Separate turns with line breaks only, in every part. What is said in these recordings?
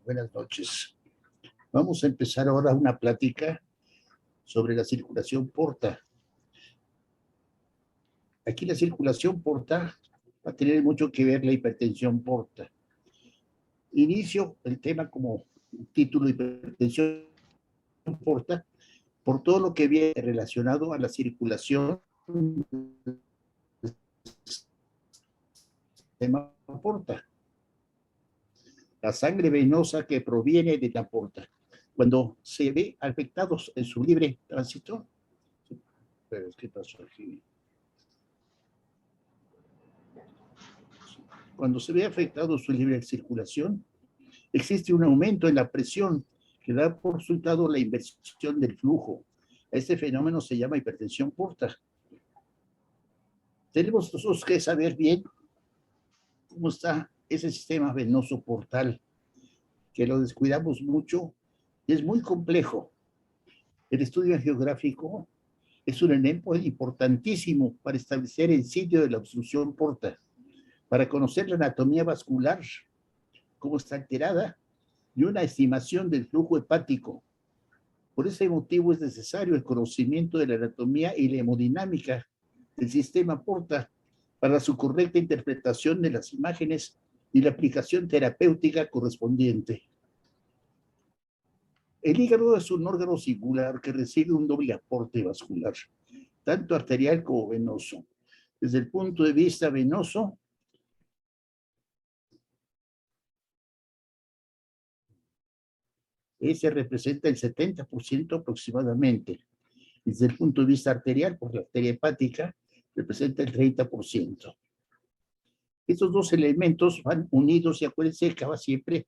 Buenas noches. Vamos a empezar ahora una plática sobre la circulación porta. Aquí la circulación porta va a tener mucho que ver la hipertensión porta. Inicio el tema como título hipertensión porta por todo lo que viene relacionado a la circulación del sistema porta. La sangre venosa que proviene de la porta. Cuando se ve afectados en su libre tránsito, pero ¿qué pasó aquí? Cuando se ve afectado su libre circulación, existe un aumento en la presión que da por resultado la inversión del flujo. Este fenómeno se llama hipertensión porta. Tenemos nosotros que saber bien cómo está ese sistema venoso portal, que lo descuidamos mucho y es muy complejo. El estudio geográfico es un elemento importantísimo para establecer el sitio de la obstrucción porta, para conocer la anatomía vascular, cómo está alterada, y una estimación del flujo hepático. Por ese motivo es necesario el conocimiento de la anatomía y la hemodinámica del sistema porta para su correcta interpretación de las imágenes y la aplicación terapéutica correspondiente. El hígado es un órgano singular que recibe un doble aporte vascular, tanto arterial como venoso. Desde el punto de vista venoso, ese representa el 70% aproximadamente. Desde el punto de vista arterial, por la arteria hepática, representa el 30%. Estos dos elementos van unidos y acuérdense que va siempre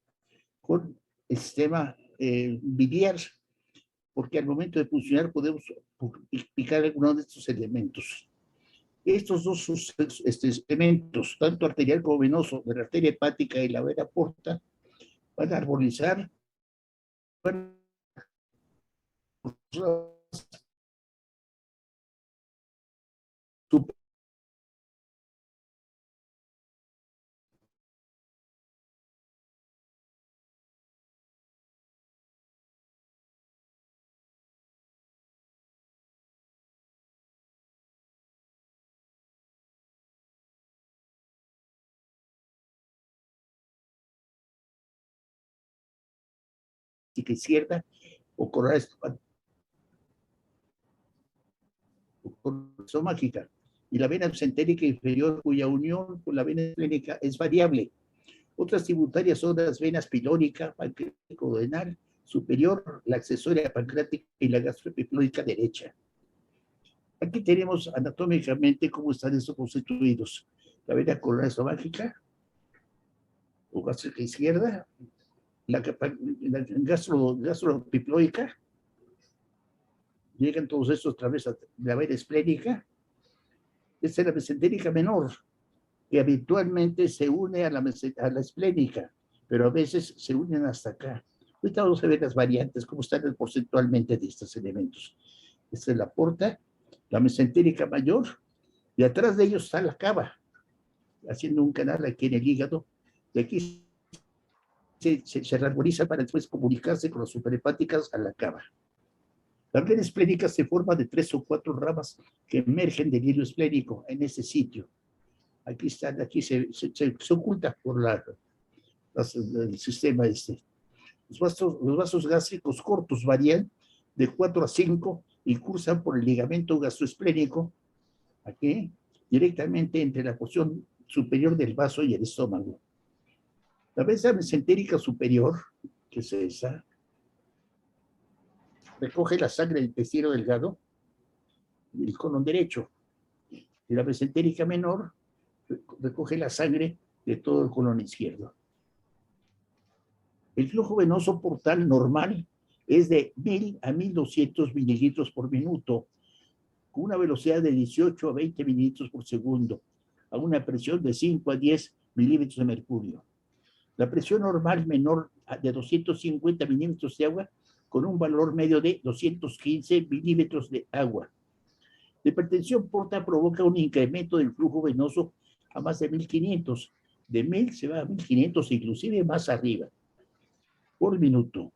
con el sistema biliar, porque al momento de funcionar podemos picar alguno de estos elementos. Estos dos elementos, tanto arterial como venoso, de la arteria hepática y la vena porta, van a armonizar izquierda o coronaria estomágica, y la vena mesentérica inferior, cuya unión con la vena esplénica es variable. Otras tributarias son las venas pilórica, pancreatico-duodenal superior, la accesoria pancreática y la gastroepiflórica derecha. Aquí tenemos anatómicamente cómo están estos constituidos. La vena coronaria estomágica, o gástrica izquierda, la gastroepiflórica, llegan todos estos a través de la vena esplénica. Esta es la mesentérica menor, que habitualmente se une a la esplénica, pero a veces se unen hasta acá. Ahorita vamos a ver las variantes, cómo están porcentualmente de estos elementos. Esta es la porta, la mesentérica mayor, y atrás de ellos está la cava, haciendo un canal aquí en el hígado, y aquí se arboriza para después comunicarse con las superhepáticas a la cava. La vena esplénica se forma de 3 o 4 ramas que emergen del hilo esplénico en ese sitio. Aquí están, aquí se oculta por el sistema este. Los vasos gástricos cortos varían de 4 a 5 y cursan por el ligamento gastroesplénico, aquí, directamente entre la porción superior del vaso y el estómago. La vena mesentérica superior, que es esa, recoge la sangre del intestino delgado y el colon derecho. Y la mesentérica menor recoge la sangre de todo el colon izquierdo. El flujo venoso portal normal es de 1000 a 1200 mililitros por minuto, con una velocidad de 18 a 20 mililitros por segundo, a una presión de 5 a 10 milímetros de mercurio. La presión normal menor de 250 milímetros de agua, con un valor medio de 215 milímetros de agua. La hipertensión porta provoca un incremento del flujo venoso a más de 1500. De 1000 se va a 1500, inclusive más arriba. por minuto.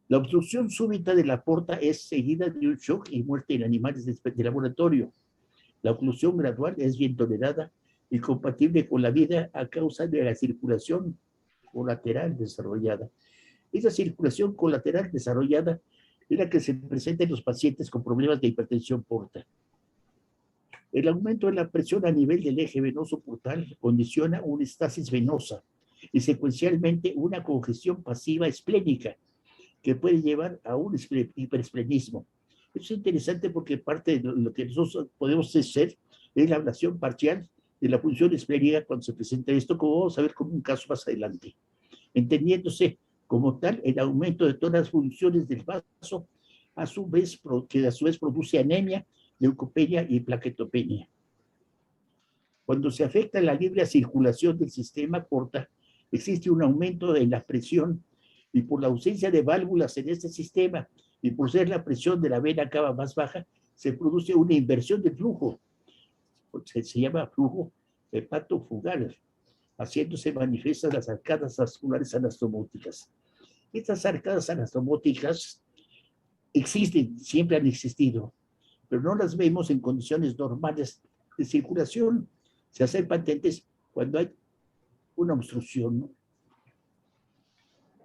La obstrucción súbita de la aorta es seguida de un shock y muerte en animales de laboratorio. La oclusión gradual es bien tolerada y compatible con la vida a causa de la circulación colateral desarrollada. Esa circulación colateral desarrollada es la que se presenta en los pacientes con problemas de hipertensión portal. El aumento de la presión a nivel del eje venoso portal condiciona una estasis venosa y secuencialmente una congestión pasiva esplénica que puede llevar a un hiperesplenismo. Es interesante porque parte de lo que nosotros podemos hacer es la ablación parcial de la función esplénica cuando se presenta esto, como vamos a ver con un caso más adelante, entendiéndose como tal el aumento de todas las funciones del vaso, que a su vez produce anemia, leucopenia y plaquetopenia. Cuando se afecta la libre circulación del sistema porta, existe un aumento en la presión y por la ausencia de válvulas en este sistema y por ser la presión de la vena cava más baja, se produce una inversión del flujo. Se llama flujo hepatofugal, haciéndose manifiestas las arcadas vasculares anastomóticas. Estas arcadas anastomóticas existen, siempre han existido, pero no las vemos en condiciones normales de circulación. Se hacen patentes cuando hay una obstrucción, ¿no?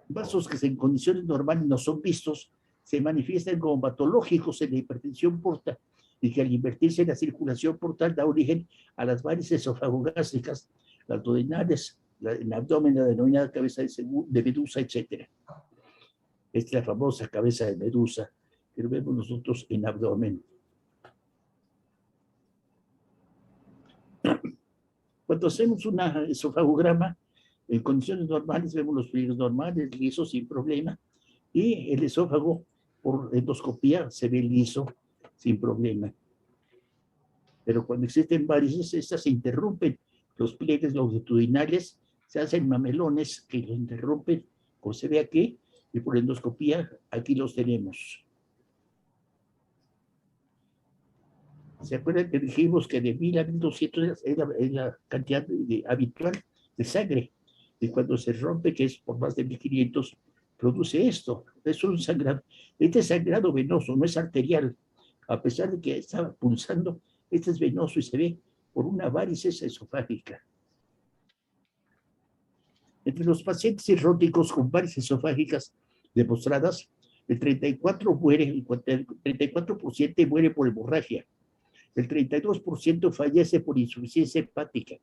Vasos que en condiciones normales no son vistos se manifiestan como patológicos en la hipertensión portal y que al invertirse en la circulación portal da origen a las varices esofagogástricas, las duodenales, el abdomen, la denominada cabeza de medusa, etc. Esta es la famosa cabeza de medusa que lo vemos nosotros en abdomen. Cuando hacemos un esofagograma, en condiciones normales vemos los fluidos normales, lisos, sin problema, y el esófago por endoscopía se ve liso, sin problema. Pero cuando existen varices, estas se interrumpen, los pliegues longitudinales se hacen mamelones que lo interrumpen, como se ve aquí, y por endoscopía aquí los tenemos. ¿Se acuerdan que dijimos que de 1000 a 1200 es la cantidad habitual de sangre? Y cuando se rompe, que es por más de 1500, produce esto. Es un sangrado. Este sangrado venoso no es arterial. A pesar de que estaba pulsando, este es venoso y se ve por una varices esofágica. Entre los pacientes cirróticos con varices esofágicas demostradas, el 34% muere por hemorragia. El 32% fallece por insuficiencia hepática,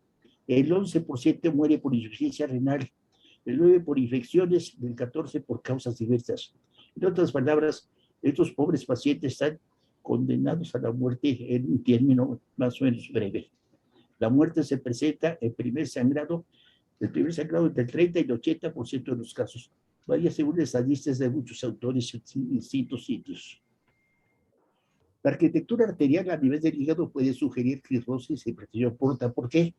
el 11% muere por insuficiencia renal, el 9% por infecciones, el 14% por causas diversas. En otras palabras, estos pobres pacientes están condenados a la muerte en un término más o menos breve. La muerte se presenta en el primer sangrado entre el 30 y el 80% de los casos. Vaya según estadísticas de muchos autores en distintos sitios. La arquitectura arterial a nivel del hígado puede sugerir cirrosis y hipertensión portal. ¿Por qué?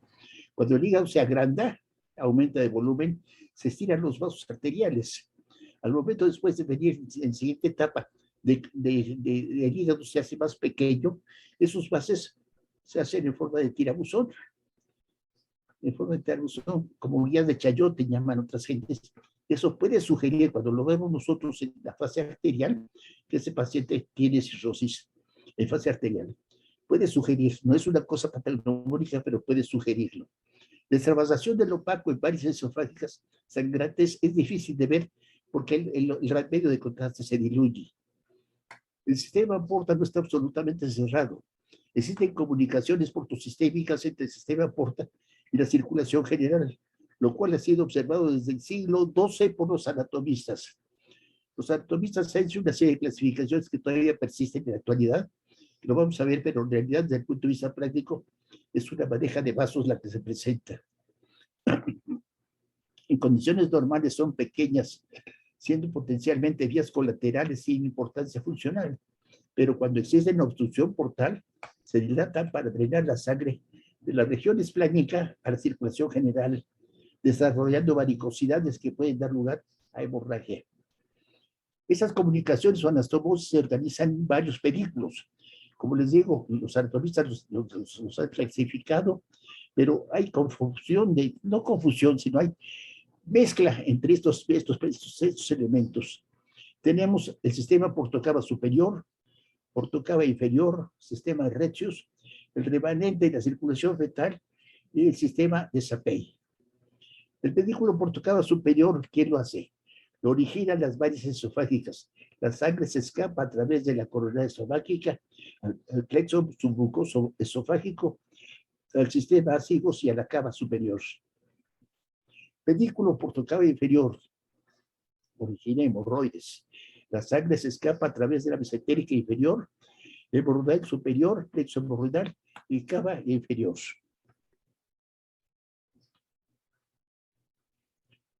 Cuando el hígado se agranda, aumenta de volumen, se estiran los vasos arteriales. Al momento después de venir en siguiente etapa del hígado se hace más pequeño, esos vasos se hacen en forma de tirabuzón, como guías de chayote llaman otras gentes. Eso puede sugerir, cuando lo vemos nosotros en la fase arterial, que ese paciente tiene cirrosis en fase arterial. Puede sugerir, no es una cosa patológica, pero puede sugerirlo. La extravasación del opaco en varices esofágicas sangrantes es difícil de ver porque el medio de contraste se diluye. El sistema porta no está absolutamente cerrado. Existen comunicaciones portosistémicas entre el sistema porta y la circulación general, lo cual ha sido observado desde el siglo XII por los anatomistas. Los anatomistas han hecho una serie de clasificaciones que todavía persisten en la actualidad, lo vamos a ver, pero en realidad desde el punto de vista práctico es una madeja de vasos la que se presenta. En condiciones normales son pequeñas, siendo potencialmente vías colaterales sin importancia funcional, pero cuando existe una obstrucción portal, se dilatan para drenar la sangre de la región esplánica a la circulación general, desarrollando varicosidades que pueden dar lugar a hemorragia. Esas comunicaciones o anastomosis se organizan en varios películas. Como les digo, los anatomistas los han clasificado, pero hay confusión, no confusión, sino hay Mezcla entre estos elementos. Tenemos el sistema portocava superior, portocava inferior, sistema de Retzius, el remanente de la circulación fetal y el sistema de Sapei. El pedículo portocava superior, ¿quién lo hace? Lo originan las varices esofágicas. La sangre se escapa a través de la coronaria esofágica al plexo submucoso esofágico, al sistema ácigos y a la cava superior. Pedículo portocava inferior origina hemorroides. La sangre se escapa a través de la mesentérica inferior, hemorroidal superior, plexo hemorroidal y cava inferior.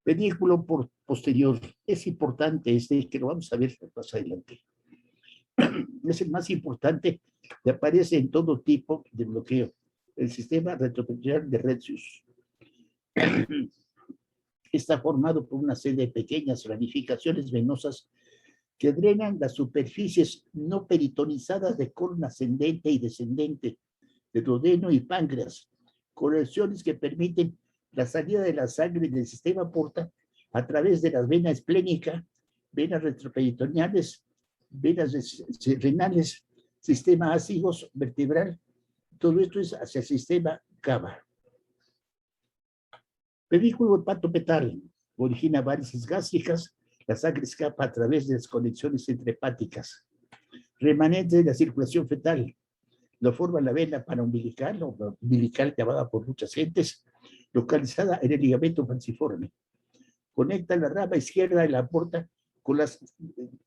Pedículo posterior. Es importante que lo vamos a ver más adelante. Es el más importante que aparece en todo tipo de bloqueo. El sistema retroperitoneal de Retzius está formado por una serie de pequeñas ramificaciones venosas que drenan las superficies no peritonizadas de colon ascendente y descendente, de duodeno y páncreas, conexiones que permiten la salida de la sangre del sistema porta a través de las venas esplénica, venas retroperitoneales, venas renales, sistema ácigos vertebral. Todo esto es hacia el sistema cava. Pedículo hepatopetal origina varices gástricas. La sangre escapa a través de las conexiones entrehepáticas. Remanente de la circulación fetal. Lo forma la vena paraumbilical, o umbilical llamada por muchas gentes, localizada en el ligamento falciforme. Conecta la rama izquierda de la porta con las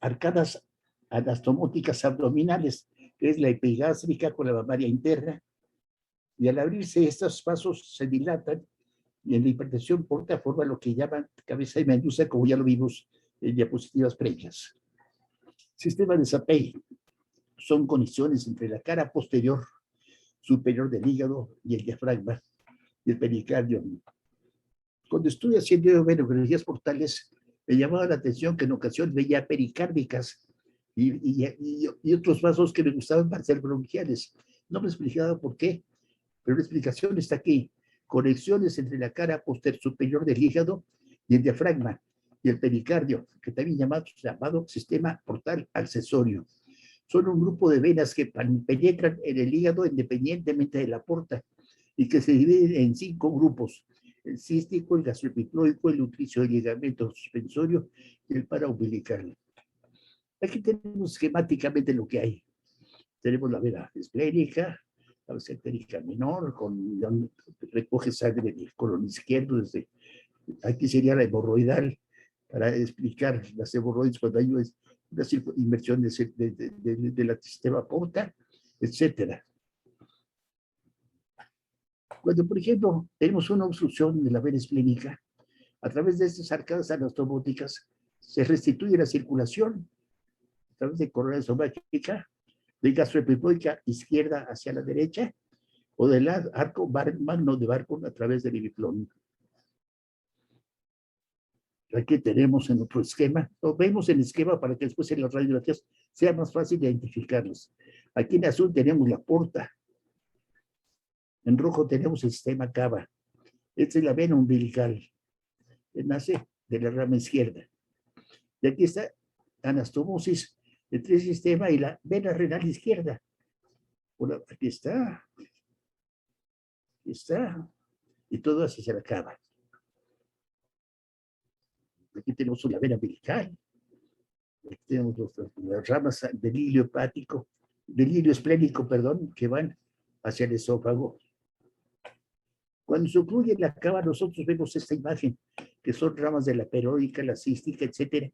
arcadas anastomóticas abdominales, que es la epigástrica con la mamaria interna, y al abrirse estos vasos se dilatan y en la hipertensión porta forma lo que llaman cabeza de medusa, como ya lo vimos en diapositivas previas. Sistema de Sapei. Son conexiones entre la cara posterior, superior del hígado y el diafragma y el pericardio. Cuando estuve haciendo evenografías portales, me llamaba la atención que en ocasiones veía pericárdicas y otros vasos que me gustaban para ser bronquiales. No me explicaba por qué, pero la explicación está aquí. Conexiones entre la cara posterior superior del hígado y el diafragma y el pericardio, que también llamado sistema portal accesorio. Son un grupo de venas que penetran en el hígado independientemente de la porta y que se dividen en 5 grupos: el cístico, el gastroepiploico, el nutricio, el ligamento suspensorio y el paraumbilical. Aquí tenemos esquemáticamente lo que hay. Tenemos la vena esplénica, la mesentérica menor, recoge sangre del colon izquierdo. Aquí sería la hemorroidal, para explicar las hemorroides cuando hay una inmersión de la sistema porta, etcétera. Cuando, por ejemplo, tenemos una obstrucción de la vena esplénica, a través de estas arcadas anastomóticas se restituye la circulación a través de coronaria esofágica, de gastroepiploica izquierda hacia la derecha, o del arco magno de Barcon a través del ibiplón. Aquí tenemos en otro esquema, lo vemos en el esquema para que después en las radiografías sea más fácil identificarlos. Aquí en azul tenemos la porta, en rojo tenemos el sistema cava. Esta es la vena umbilical, que nace de la rama izquierda. Y aquí está anastomosis entre el sistema y la vena renal izquierda. Bueno, aquí está, y todo así se acaba. Aquí tenemos una vena umbilical, aquí tenemos las ramas del hilio hepático, del hilio esplénico, perdón, que van hacia el esófago. Cuando se ocluye la cava, nosotros vemos esta imagen, que son ramas de la peróica, la cística, etcétera.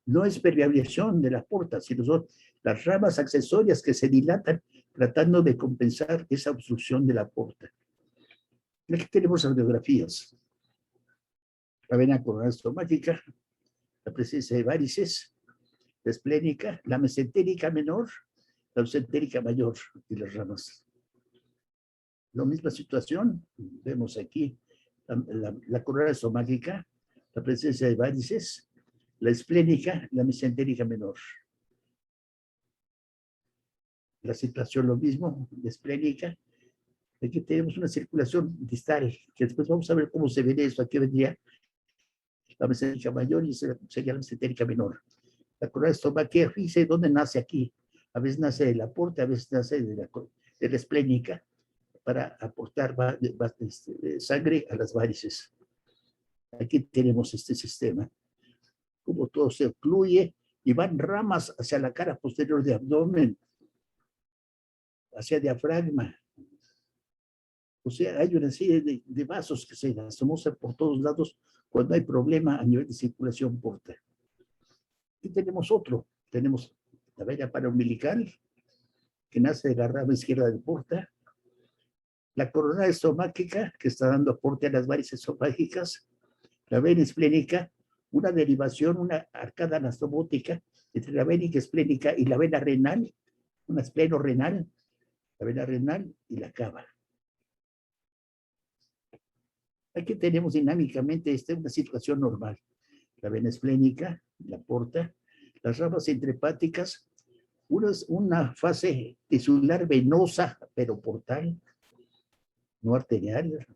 No es permeabilización de la porta, sino son las ramas accesorias que se dilatan tratando de compensar esa obstrucción de la porta. Aquí tenemos radiografías. La vena coronaria estomática, la presencia de varices, la esplénica, la mesentérica menor, la mesentérica mayor y las ramas. La misma situación, vemos aquí la coronaria estomática, la presencia de varices, la esplénica, la mesentérica menor. La situación lo mismo, la esplénica. Aquí tenemos una circulación distal, que después vamos a ver cómo se ve esto. Aquí vendría la mesentérica mayor y sería la mesentérica menor. La corona estomaquea, fíjese dónde nace aquí. A veces nace de la aporte, a veces nace de la esplénica, para aportar sangre a las varices. Aquí tenemos este sistema. Como todo se ocluye y van ramas hacia la cara posterior de abdomen, hacia diafragma. O sea, hay una serie de vasos que se lastimozan por todos lados cuando hay problema a nivel de circulación porta. Y tenemos otro. Tenemos la vena paraumbilical, que nace de la rama izquierda de porta. La corona estomáquica, que está dando aporte a las varices esofágicas. La vena esplénica, una derivación, una arcada anastomótica entre la vena esplénica y la vena renal, una esplenorenal, la vena renal y la cava. Aquí tenemos dinámicamente una situación normal. La vena esplénica, la porta, las ramas intrahepáticas, una fase tisular venosa, pero portal, no arterial.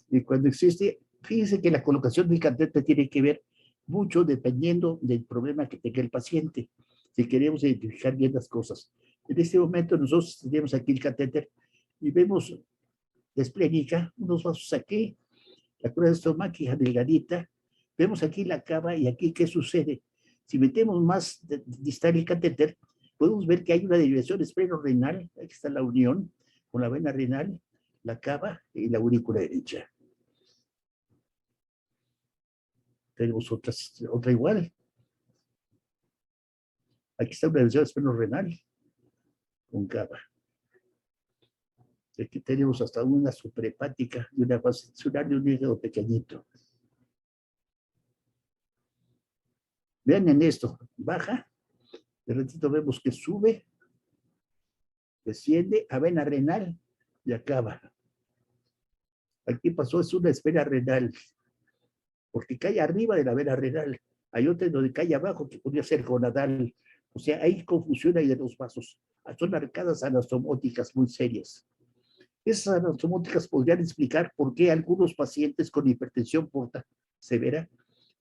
Y cuando existe, fíjense que la colocación del catéter tiene que ver mucho dependiendo del problema que tenga el paciente, si queremos identificar bien las cosas. En este momento nosotros tenemos aquí el catéter y vemos la esplénica, unos vasos aquí, la corona estomáquica delgadita, vemos aquí la cava y aquí qué sucede. Si metemos más distal el catéter, podemos ver que hay una derivación esplenorenal, aquí está la unión con la vena renal, la cava y la aurícula derecha. Tenemos otra igual. Aquí está una derivación esplenorenal con cava. Aquí tenemos hasta una suprahepática y una fase tisular de un hígado pequeñito. Vean en esto, baja, de ratito vemos que sube, desciende a vena renal y acaba. Aquí pasó, es una esfera renal, porque cae arriba de la vena renal. Hay otra donde cae abajo, que podría ser gonadal. O sea, hay confusión ahí de los vasos. Son arcadas anastomóticas muy serias. Esas anastomóticas podrían explicar por qué algunos pacientes con hipertensión porta severa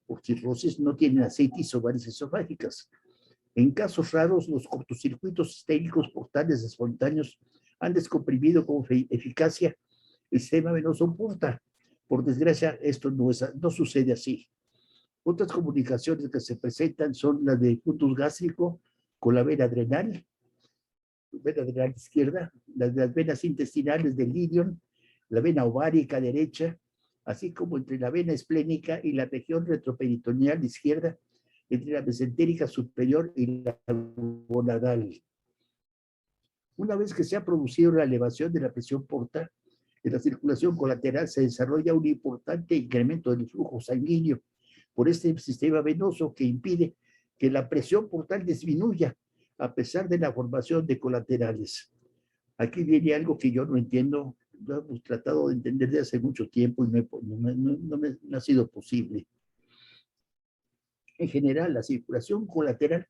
por cirrosis no tienen ascitis o varices esofágicas. En casos raros, los cortocircuitos histéricos portales espontáneos han descomprimido con eficacia el sistema venoso porta. Por desgracia, esto no sucede así. Otras comunicaciones que se presentan son las de puntus gástrico con la vena adrenal izquierda, las venas intestinales del ilion, la vena ovárica derecha, así como entre la vena esplénica y la región retroperitoneal izquierda, entre la mesentérica superior y la gonadal. Una vez que se ha producido la elevación de la presión portal, en la circulación colateral se desarrolla un importante incremento del flujo sanguíneo por este sistema venoso que impide que la presión portal disminuya a pesar de la formación de colaterales. Aquí viene algo que yo no entiendo, lo hemos tratado de entender desde hace mucho tiempo y no me ha sido posible. En general, la circulación colateral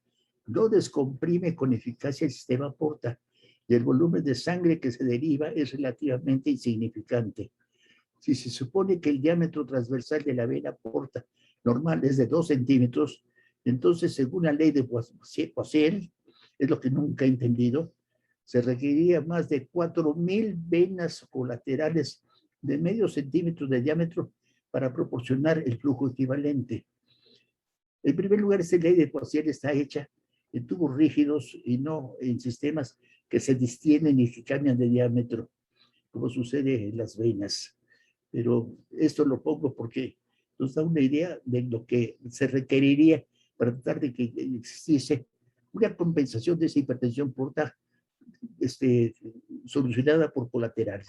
no descomprime con eficacia el sistema porta y el volumen de sangre que se deriva es relativamente insignificante. Si se supone que el diámetro transversal de la vena porta normal es de 2 centímetros, entonces, según la ley de Poiseuille, es lo que nunca he entendido, se requeriría más de 4,000 venas colaterales de medio centímetro de diámetro para proporcionar el flujo equivalente. En primer lugar, esta ley de Poiseuille está hecha en tubos rígidos y no en sistemas que se distienden y que cambian de diámetro, como sucede en las venas. Pero esto lo pongo porque nos da una idea de lo que se requeriría para tratar de que existiese una compensación de esa hipertensión portal solucionada por colaterales.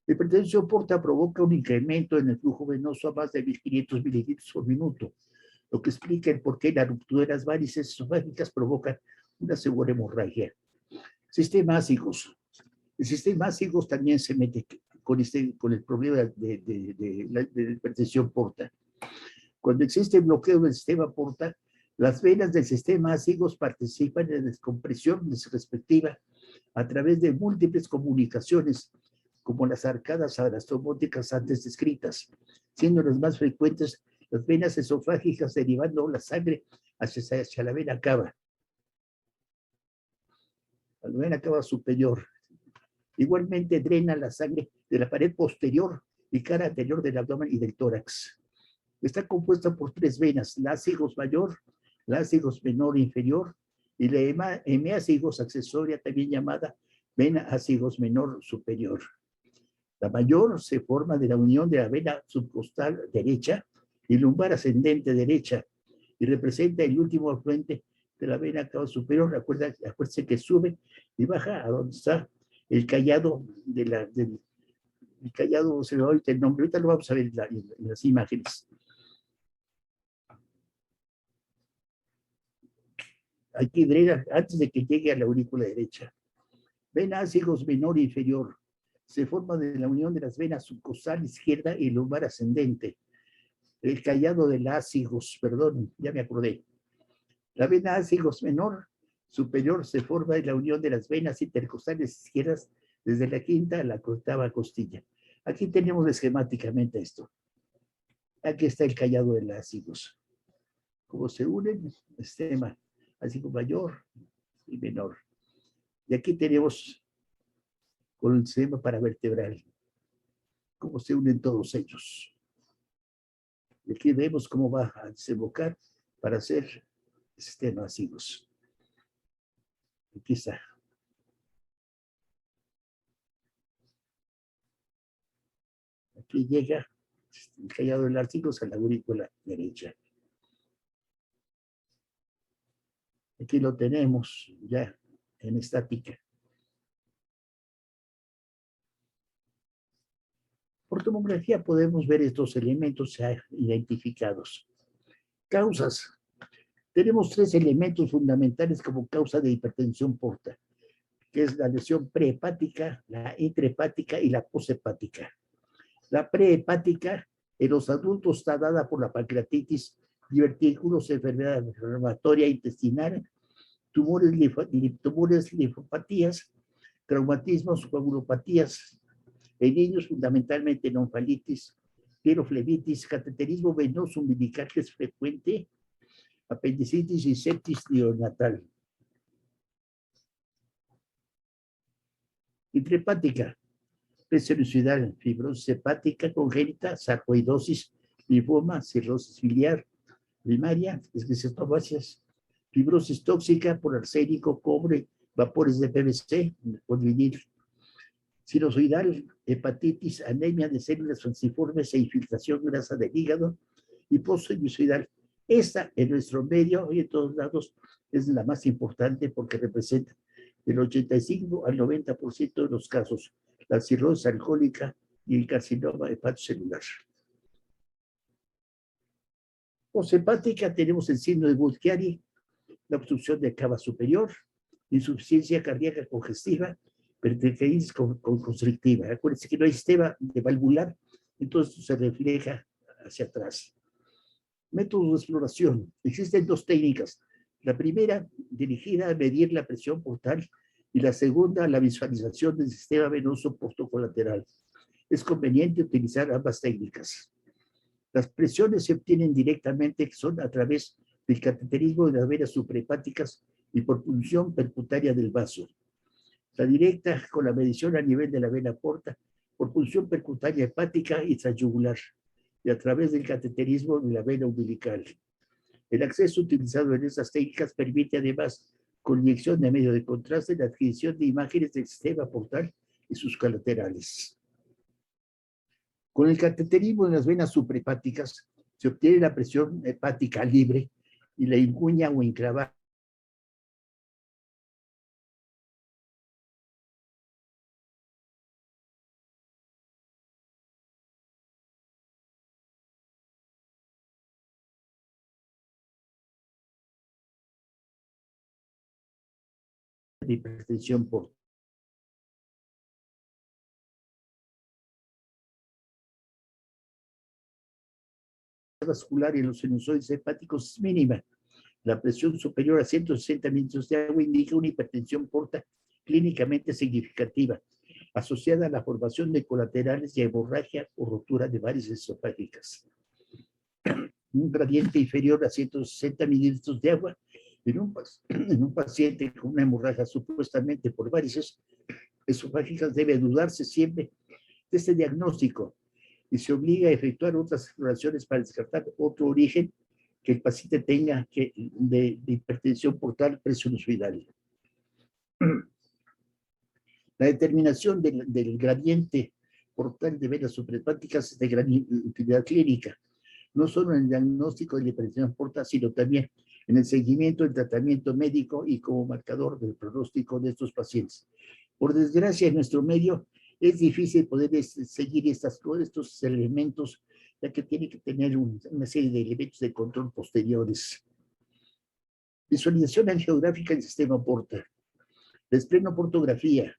La hipertensión portal provoca un incremento en el flujo venoso a más de 1.500 mililitros por minuto, lo que explica el por qué la ruptura de las varices esofágicas provoca una segura hemorragia. Sistema ácigos. El sistema ácigos también se mete con el problema de la hipertensión portal. Cuando existe bloqueo del sistema portal, las venas del sistema ácigos participan en la descompresión respectiva a través de múltiples comunicaciones como las arcadas anastomoticas antes descritas, siendo las más frecuentes las venas esofágicas derivando la sangre hacia la vena cava, la vena cava superior. Igualmente drena la sangre de la pared posterior y cara anterior del abdomen y del tórax. Está compuesta por 3 venas, la ácigos mayor, la ácigos menor inferior y la hemiácigos accesoria, también llamada vena ácigos menor superior. La mayor se forma de la unión de la vena subcostal derecha y lumbar ascendente derecha y representa el último afluente de la vena cava superior. Acuérdense que sube y baja a donde está el callado del callado, se me va ahorita el nombre, ahorita lo vamos a ver en las imágenes. Aquí drena antes de que llegue a la aurícula derecha. Vena ácigos menor e inferior. Se forma de la unión de las venas subcostal izquierda y lumbar ascendente. El callado de la ácigos, perdón, ya me acordé. La vena ácigos menor superior se forma de la unión de las venas intercostales izquierdas desde la quinta a la octava costilla. Aquí tenemos esquemáticamente esto. Aquí está el callado de la ácigos. Como se unen, sistema ácigo mayor y menor. Y aquí tenemos con el sistema paravertebral, cómo se unen todos ellos. Y aquí vemos cómo va a desembocar para hacer el sistema ácigos. Aquí está. Aquí llega el callado del ácigos a la aurícula derecha. Aquí lo tenemos ya en estática. Por tomografía podemos ver estos elementos ya identificados. Causas. Tenemos 3 elementos fundamentales como causa de hipertensión porta, que es la lesión prehepática, la intrahepática y la posthepática. La prehepática en los adultos está dada por la pancreatitis, divertículos, enfermedad inflamatoria intestinal, tumores, linfopatías, traumatismos, coagulopatías. En niños, fundamentalmente, encefalitis, piroflebitis, cateterismo venoso umbilical, que es frecuente, apendicitis y sepsis neonatal. Intrahepática, presión suicidal, fibrosis hepática congénita, sarcoidosis, linfoma, cirrosis biliar primaria, esclerostomasias, fibrosis tóxica por arsénico, cobre, vapores de PVC, por vinil, sinusoidal, hepatitis, anemia de células falciformes e infiltración grasa del hígado, y postsinusoidal. Esta en nuestro medio y en todos lados es la más importante porque representa del 85 al 90% de los casos la cirrosis alcohólica y el carcinoma hepatocelular. Poshepática tenemos el signo de Budd-Chiari, la obstrucción de cava superior, insuficiencia cardíaca congestiva, peritonitis constrictiva. Acuérdense que no hay sistema de valvular, entonces se refleja hacia atrás. Métodos de exploración. Existen 2 técnicas. La primera, dirigida a medir la presión portal, y la segunda, la visualización del sistema venoso portocolateral. Es conveniente utilizar ambas técnicas. Las presiones se obtienen directamente, son a través del cateterismo de las venas suprahepáticas y por punción percutaria del vaso. La directa con la medición a nivel de la vena porta, por punción percutaria hepática y transyugular, y a través del cateterismo de la vena umbilical. El acceso utilizado en estas técnicas permite además, con inyección de medio de contraste, la adquisición de imágenes del sistema portal y sus colaterales. Con el cateterismo de las venas suprahepáticas se obtiene la presión hepática libre y la incuña o enclavada de hipertensión portal. Vascular y los sinusoides hepáticos es mínima. La presión superior a 160 mililitros de agua indica una hipertensión porta clínicamente significativa. asociada a la formación de colaterales y hemorragia o rotura de varices esofágicas. Un gradiente inferior a 160 mililitros de agua en un paciente con una hemorragia supuestamente por varices esofágicas debe dudarse siempre de este diagnóstico y se obliga a efectuar otras exploraciones para descartar otro origen que el paciente tenga de hipertensión portal presinusoidal. La determinación del gradiente portal de venas suprahepáticas es de gran utilidad clínica, no solo en el diagnóstico de la hipertensión portal, sino también en el seguimiento del tratamiento médico y como marcador del pronóstico de estos pacientes. Por desgracia, en nuestro medio es difícil poder seguir todos estos elementos, ya que tiene que tener una serie de elementos de control posteriores. Visualización angiográfica del sistema portal. La esplenoportografía.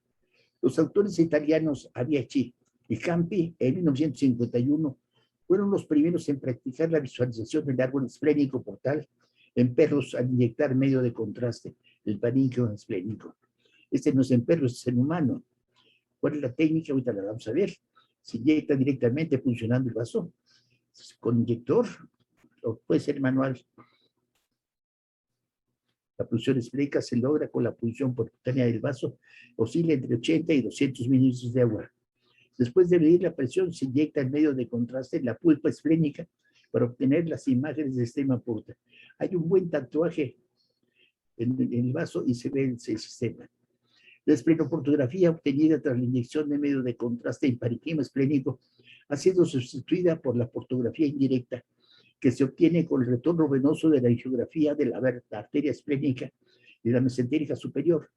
Los autores italianos Aviaci y Campi, en 1951, fueron los primeros en practicar la visualización del árbol esplénico portal en perros al inyectar medio de contraste, el parénquima esplénico. Este no es en perros, es en humano. ¿Cuál es la técnica? Ahorita la vamos a ver. Se inyecta directamente funcionando el vaso con inyector, o puede ser manual. La punción esplénica se logra con la punción percutánea del vaso, oscila entre 80 y 200 mililitros de agua. Después de medir la presión, se inyecta en medio de contraste en la pulpa esplénica para obtener las imágenes del sistema portal. Hay un buen tatuaje en el vaso y se ve el sistema. La esplenoportografía obtenida tras la inyección de medio de contraste en parénquima esplénico ha sido sustituida por la portografía indirecta, que se obtiene con el retorno venoso de la angiografía de la arteria esplénica y la mesentérica superior,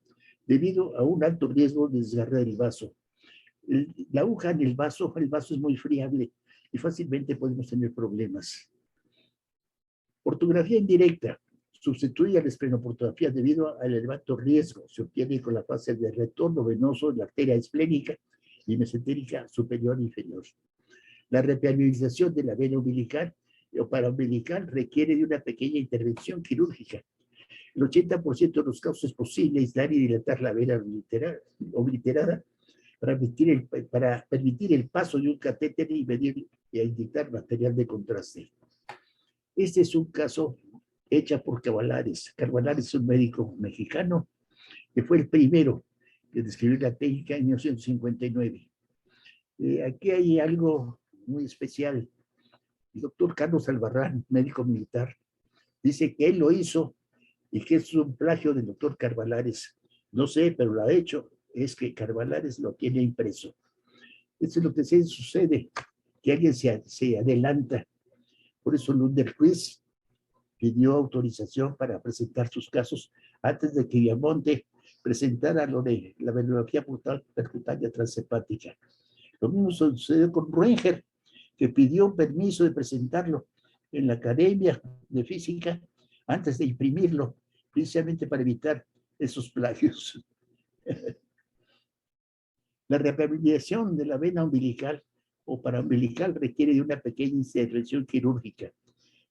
debido a un alto riesgo de desgarrar el vaso. La aguja en el vaso es muy friable y fácilmente podemos tener problemas. Ortografía indirecta sustituye a la esplenoportografía debido al elevado riesgo. Se obtiene con la fase de retorno venoso de la arteria esplénica y mesentérica superior e inferior. La repermeabilización de la vena umbilical o paraumbilical requiere de una pequeña intervención quirúrgica. El 80% de los casos es posible aislar y dilatar la vena obliterada para permitir el paso de un catéter y medir y inyectar material de contraste. Este es un caso hecho por Carbalares. Carbalares es un médico mexicano que fue el primero que describió la técnica en 1959. Aquí hay algo muy especial. El doctor Carlos Albarrán, médico militar, dice que él lo hizo y que es un plagio del doctor Carbalares. No sé, pero lo ha hecho. Es que Carbalares lo tiene impreso. Eso es lo que sucede, que alguien se adelanta. Por eso Lunderquist pidió autorización para presentar sus casos antes de que Viamonte presentara lo de la venografía percutánea transhepática. Lo mismo sucedió con Röntgen, que pidió permiso de presentarlo en la Academia de Física antes de imprimirlo, precisamente para evitar esos plagios. La rehabilitación de la vena umbilical o paraumbilical requiere de una pequeña intervención quirúrgica.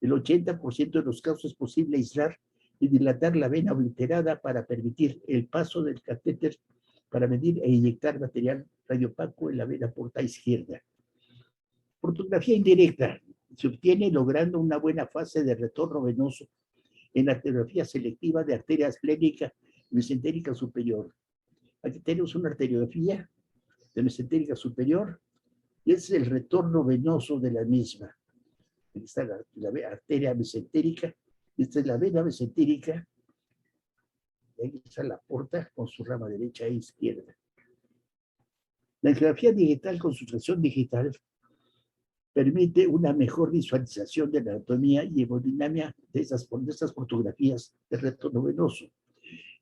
El 80% de los casos es posible aislar y dilatar la vena obliterada para permitir el paso del catéter para medir e inyectar material radiopaco en la vena portal izquierda. Ortografía indirecta se obtiene logrando una buena fase de retorno venoso en la arteriografía selectiva de arteria esplénica y mesentérica superior. Aquí tenemos una arteriografía de mesentérica superior y ese es el retorno venoso de la misma. Aquí está la arteria mesentérica, esta es la vena mesentérica, y ahí está la porta con su rama derecha e izquierda. La angiografía digital con sustracción digital permite una mejor visualización de la anatomía y hemodinámica de estas fotografías de retorno venoso.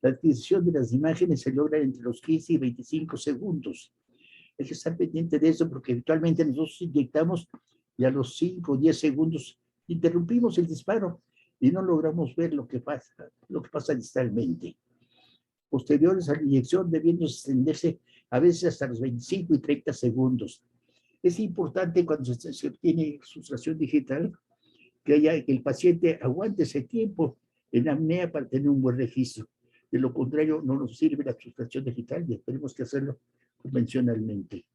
La adquisición de las imágenes se logra entre los 15 y 25 segundos. Hay que estar pendiente de eso porque habitualmente nosotros inyectamos y a los 5 o 10 segundos interrumpimos el disparo y no logramos ver lo que pasa distalmente. Posteriores a la inyección debiendo extenderse a veces hasta los 25 y 30 segundos. Es importante cuando se obtiene sustracción digital que el paciente aguante ese tiempo en apnea para tener un buen registro. De lo contrario, no nos sirve la sustracción digital y tenemos que hacerlo convencionalmente.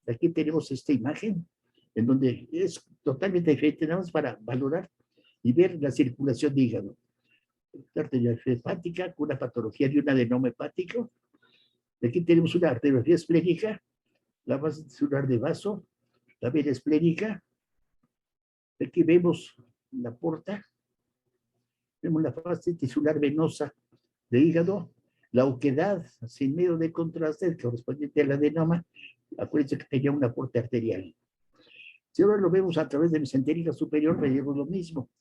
Aquí tenemos esta imagen en donde es totalmente diferente, nada más para valorar y ver la circulación de hígado. La arteriografía hepática con una patología de un adenoma hepático. Aquí tenemos una arteriografía esplénica, la base tisular de vaso, la vena esplénica. Aquí vemos la porta, vemos la fase tisular venosa de hígado, la oquedad sin medio de contraste correspondiente al adenoma. Acuérdense que tenía una porta arterial. Si ahora lo vemos a través de mesentérica superior, veamos lo mismo.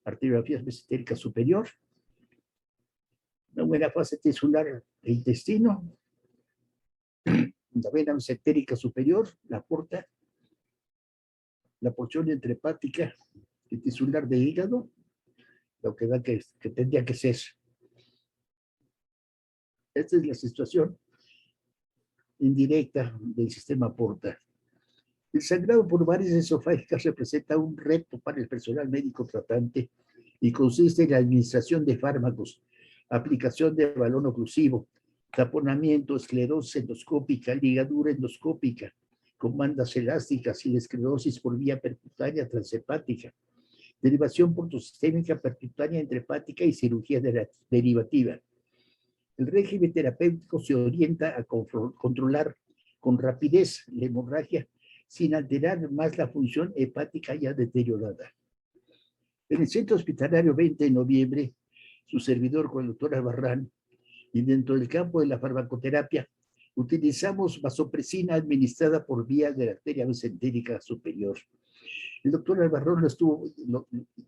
Arteriografía mesentérica superior, una buena fase tisular de intestino, la vena mesentérica superior, la porta, la porción entrehepática y tisular de hígado, lo que da que tendría que ser. Esta es la situación indirecta del sistema porta. El sangrado por varices esofágicas representa un reto para el personal médico tratante y consiste en la administración de fármacos, aplicación de balón oclusivo, taponamiento, esclerosis endoscópica, ligadura endoscópica, con bandas elásticas y la esclerosis por vía percutánea transhepática, derivación portosistémica percutánea entrehepática y cirugía derivativa. El régimen terapéutico se orienta a controlar con rapidez la hemorragia sin alterar más la función hepática ya deteriorada. En el Centro Hospitalario 20 de noviembre, su servidor con el doctor Albarrán, y dentro del campo de la farmacoterapia, utilizamos vasopresina administrada por vía de la arteria mesentérica superior. El doctor Albarrán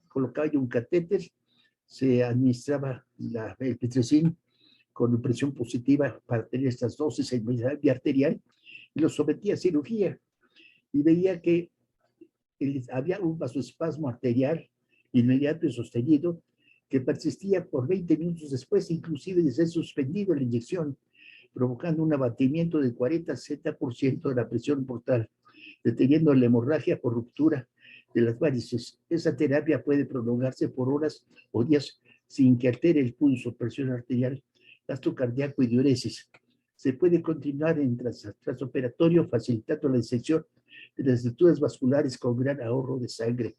colocaba un catéter, se administraba el pitresín con presión positiva para tener estas dosis en vía arterial, y lo sometía a cirugía. Y veía que había un vasoespasmo arterial inmediato y sostenido que persistía por 20 minutos después, inclusive de ser suspendido la inyección, provocando un abatimiento del 40-60% de la presión portal, deteniendo la hemorragia por ruptura de las varices. Esa terapia puede prolongarse por horas o días sin que altere el pulso, presión arterial, gasto cardíaco y diuresis. Se puede continuar en transoperatorio facilitando la disección de las estructuras vasculares con gran ahorro de sangre.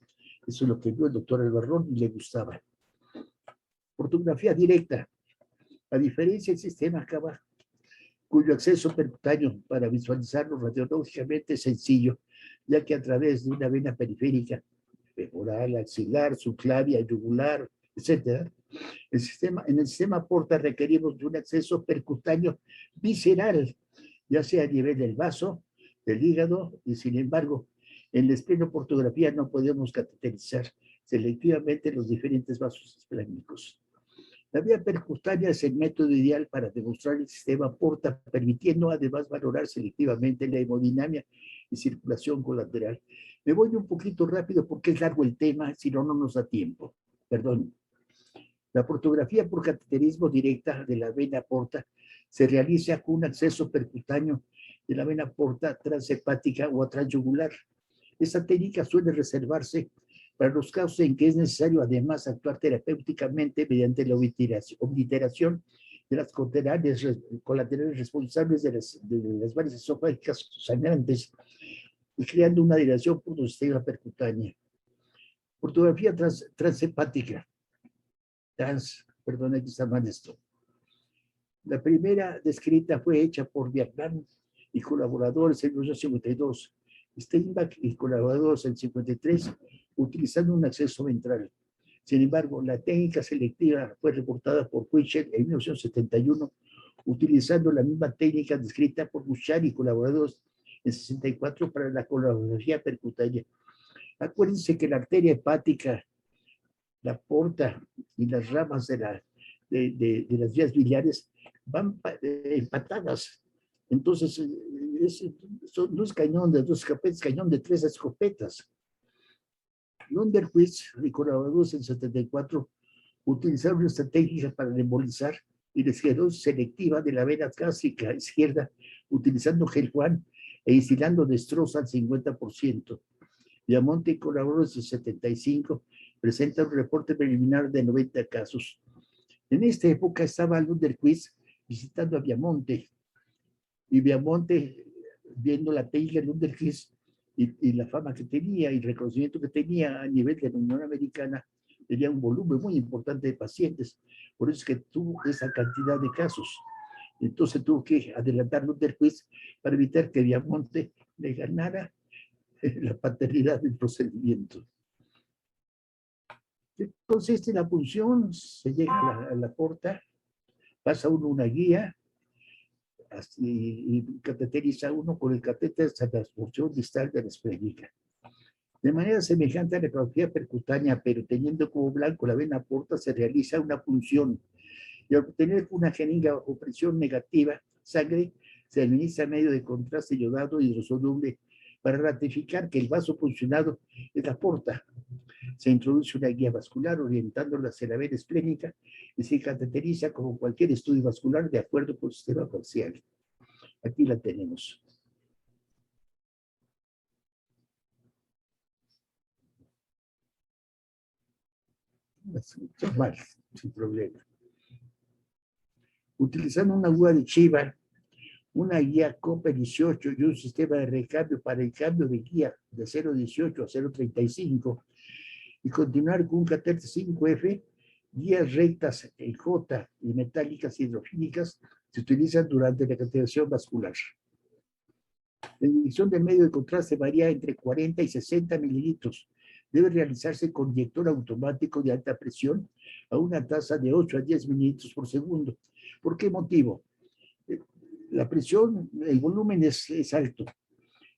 Eso es lo que vio el doctor Albarrán y le gustaba. Ortografía directa. A diferencia del sistema CABA, cuyo acceso percutáneo para visualizarlo radiológicamente es sencillo, ya que a través de una vena periférica, femoral, axilar, subclavia, yugular, etc., en el sistema porta requerimos de un acceso percutáneo visceral, ya sea a nivel del vaso, del hígado, y sin embargo, en la esplenoportografía no podemos cateterizar selectivamente los diferentes vasos esplénicos. La vía percutánea es el método ideal para demostrar el sistema porta, permitiendo además valorar selectivamente la hemodinamia y circulación colateral. Me voy un poquito rápido porque es largo el tema, si no, no nos da tiempo. Perdón. La portografía por cateterismo directa de la vena porta se realiza con un acceso percutáneo de la vena porta transhepática o transyugular. Esta técnica suele reservarse para los casos en que es necesario además actuar terapéuticamente mediante la obliteración de las colaterales responsables de las varices esofágicas sangrantes y creando una dilatación portosistema percutánea. Portografía transhepática. Perdón, aquí está mal esto. La primera descrita fue hecha por Vietnam y colaboradores en 1952, Steinbach y colaboradores en 1953, utilizando un acceso ventral. Sin embargo, la técnica selectiva fue reportada por Huichel en 1971, utilizando la misma técnica descrita por Bouchard y colaboradores en 64 para la colografía percutánea. Acuérdense que la arteria hepática, la porta y las ramas de las vías biliares van empatadas. Entonces, no es cañón de 2 escopetas, es cañón de 3 escopetas. Lunderquist y colaboradores en 74 utilizaron una estrategia para embolizar y la esclerosis selectiva de la vena gástrica izquierda utilizando Geljuan e instilando destroza al 50%. Viamonte y colaboradores en 75 presentan un reporte preliminar de 90 casos. En esta época estaba Lunderquist visitando a Viamonte, y Viamonte, viendo la técnica de Lunderquist y la fama que tenía y el reconocimiento que tenía a nivel de la Unión Americana, tenía un volumen muy importante de pacientes, por eso es que tuvo esa cantidad de casos. Entonces tuvo que adelantar Lunderquist para evitar que Viamonte le ganara la paternidad del procedimiento. Entonces, en la punción se llega a la porta, pasa uno una guía y cateteriza uno con el catéter hasta la porción distal de la esplénica. De manera semejante a la ecografía percutánea, pero teniendo como blanco la vena porta, se realiza una punción. Y al obtener una jeringa bajo presión negativa, sangre, se administra medio de contraste yodado hidrosoluble para ratificar que el vaso puncionado es la porta. Se introduce una guía vascular orientándola hacia la vena esplénica y se cateteriza como cualquier estudio vascular de acuerdo con el sistema parcial. Aquí la tenemos. Normal, sin problema. Utilizando una aguja de chiva, una guía COPE 18 y un sistema de recambio para el cambio de guía de 0.18 a 0.35 y continuar con un catéter 5F, guías rectas en J y metálicas hidrofílicas se utilizan durante la cateterización vascular. La inyección del medio de contraste varía entre 40 y 60 mililitros. Debe realizarse con inyector automático de alta presión a una tasa de 8 a 10 mililitros por segundo. ¿Por qué motivo? La presión, el volumen es alto.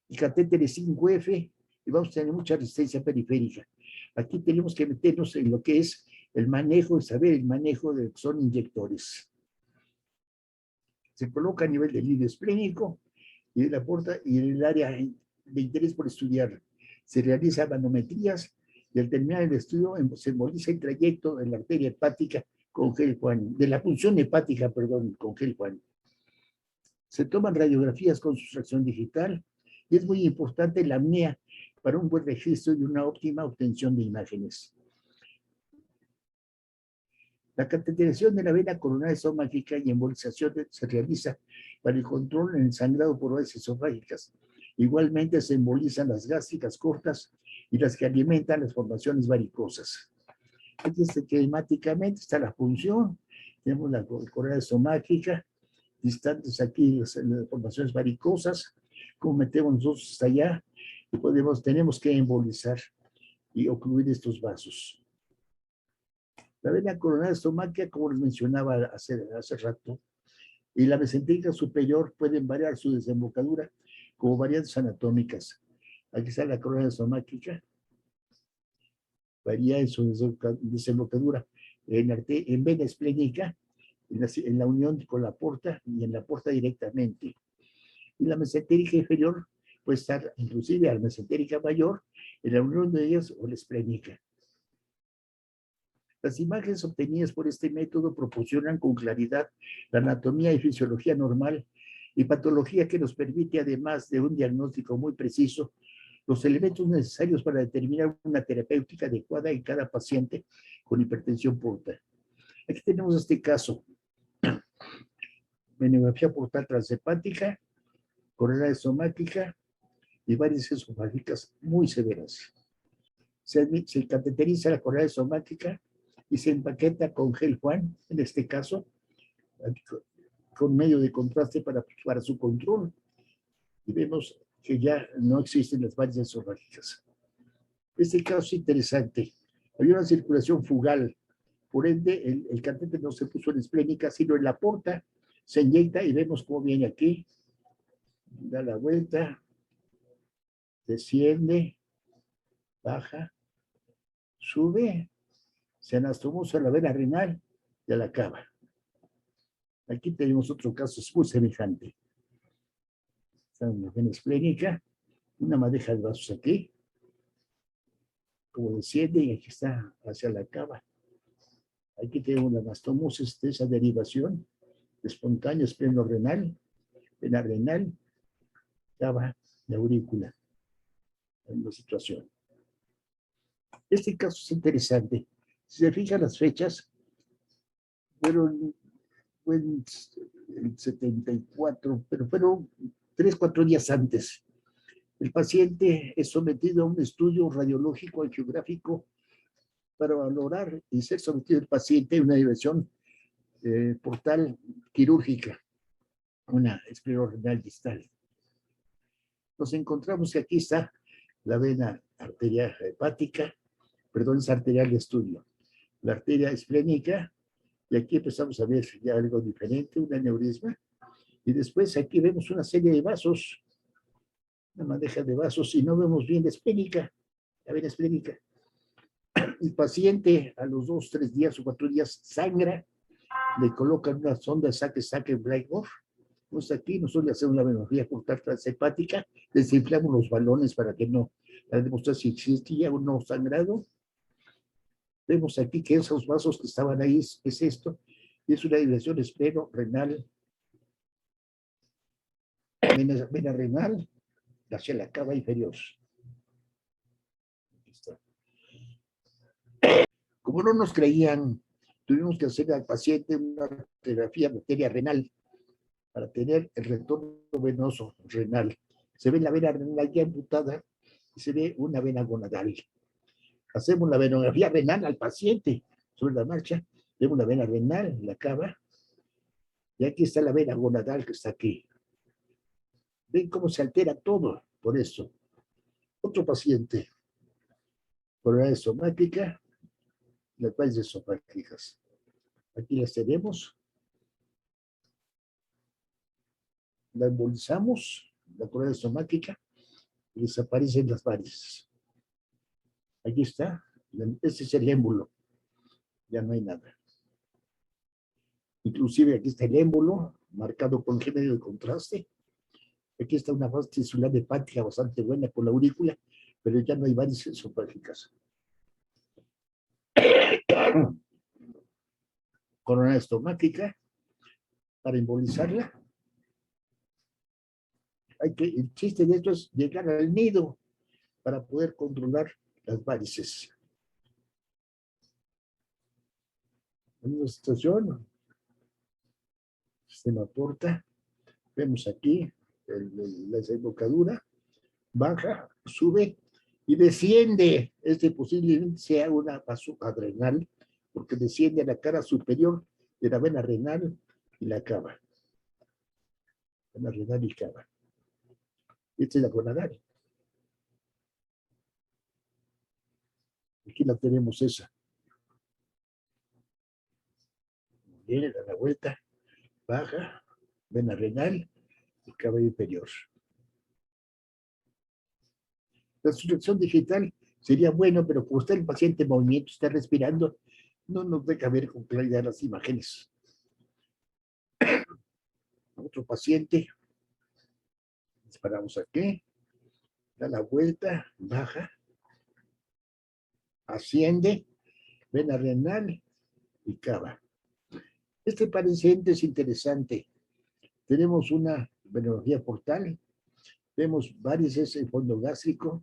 El catéter es 5F y vamos a tener mucha resistencia periférica. Aquí tenemos que meternos en lo que es el manejo, saber el manejo de lo que son inyectores. Se coloca a nivel del líquido esplénico y de la porta y en el área de interés por estudiar. Se realizan manometrías y al terminar el estudio se emboliza el trayecto de la arteria hepática con gel Juan, de la punción hepática, perdón, con gel Juan. Se toman radiografías con sustracción digital y es muy importante la apnea para un buen registro y una óptima obtención de imágenes. La cateterización de la vena coronaria esofágica y embolización se realiza para el control en el sangrado por vías esofágicas. Igualmente se embolizan las gástricas cortas y las que alimentan las formaciones varicosas. Esquemáticamente está la punción, tenemos la coronaria esofágica, distantes aquí las formaciones varicosas, como metemos nosotros hasta allá, y tenemos que embolizar y ocluir estos vasos. La vena coronaria estomática, como les mencionaba hace rato, y la mesentérica superior pueden variar su desembocadura como variantes anatómicas. Aquí está la coronaria estomática, varía en su desembocadura en vena esplénica, en la unión con la porta y en la porta directamente. Y la mesentérica inferior puede estar inclusive a la mesentérica mayor en la unión de ellas o la esplénica. Las imágenes obtenidas por este método proporcionan con claridad la anatomía y fisiología normal y patología que nos permite, además de un diagnóstico muy preciso, los elementos necesarios para determinar una terapéutica adecuada en cada paciente con hipertensión portal. Aquí tenemos este caso. Venografía portal transhepática, coronaria estomática y varias esofágicas muy severas. Se cateteriza la coronaria estomática y se empaqueta con gel Juan, en este caso, con medio de contraste para su control. Y vemos que ya no existen las varices esofágicas. Este caso es interesante. Había una circulación fugal, por ende el catéter no se puso en esplénica, sino en la porta, se inyecta y vemos cómo viene aquí, da la vuelta, desciende, baja, sube, se anastomosa la vena renal y la acaba. Aquí tenemos otro caso muy semejante. Está una vena esplénica, una madeja de vasos aquí, como desciende y aquí está hacia la cava. Aquí tenemos la anastomosis de esa derivación espontánea, esplenorenal, vena renal, cava de aurícula. En la situación. Este caso es interesante. Si se fijan las fechas, fueron fue en el 74, pero fueron 3, 4 días antes. El paciente es sometido a un estudio radiológico angiográfico para valorar y ser sometido el paciente a una intervención portal quirúrgica, una esclerorenal distal. Nos encontramos que aquí está la vena arterial hepática, perdón, es arterial de estudio, la arteria esplénica, y aquí empezamos a ver ya algo diferente, un aneurisma, y después aquí vemos una serie de vasos, una bandeja de vasos, y no vemos bien la esplénica, la vena esplénica. El paciente a los 2, 3 días o 4 días sangra, le colocan una sonda saque Blackmore. Pues aquí nosotros le hacemos la venografía portal transhepática, desinflamos los balones para que no, para demostrar si existía o no sangrado. Vemos aquí que esos vasos que estaban ahí es esto, y es una división espleno-renal, vena renal hacia la cava inferior. Como no nos creían, tuvimos que hacer al paciente una radiografía de arteria renal para tener el retorno venoso renal. Se ve la vena renal ya amputada y se ve una vena gonadal. Hacemos la venografía renal al paciente sobre la marcha, vemos la vena renal, la cava, y aquí está la vena gonadal que está aquí. Ven cómo se altera todo por eso. Otro paciente, por una esomática, las valles esofágicas. Aquí las tenemos. La embolizamos, la correa esomática, y desaparecen las varices. Aquí está, este es el émbolo, ya no hay nada. Inclusive aquí está el émbolo, marcado con género de contraste. Aquí está una fase tisular hepática bastante buena con la aurícula, pero ya no hay varices esofágicas. Corona estomática, para embolizarla. El chiste de esto es llegar al nido para poder controlar las varices. En una situación, sistema porta, vemos aquí la desembocadura, baja, sube y desciende. Este posiblemente sea una vasoadrenal, porque desciende a la cara superior de la vena renal y la cava. Vena renal y cava. Esta es la gonadal. Aquí la tenemos esa. Viene, da la vuelta, baja, vena renal y cava inferior. La sustracción digital sería bueno, pero como está el paciente en movimiento, está respirando, no nos deja ver con claridad las imágenes. Otro paciente, disparamos aquí, da la vuelta, baja, asciende, vena renal y cava. Este paciente es interesante. Tenemos una venología portal, vemos varices en fondo gástrico,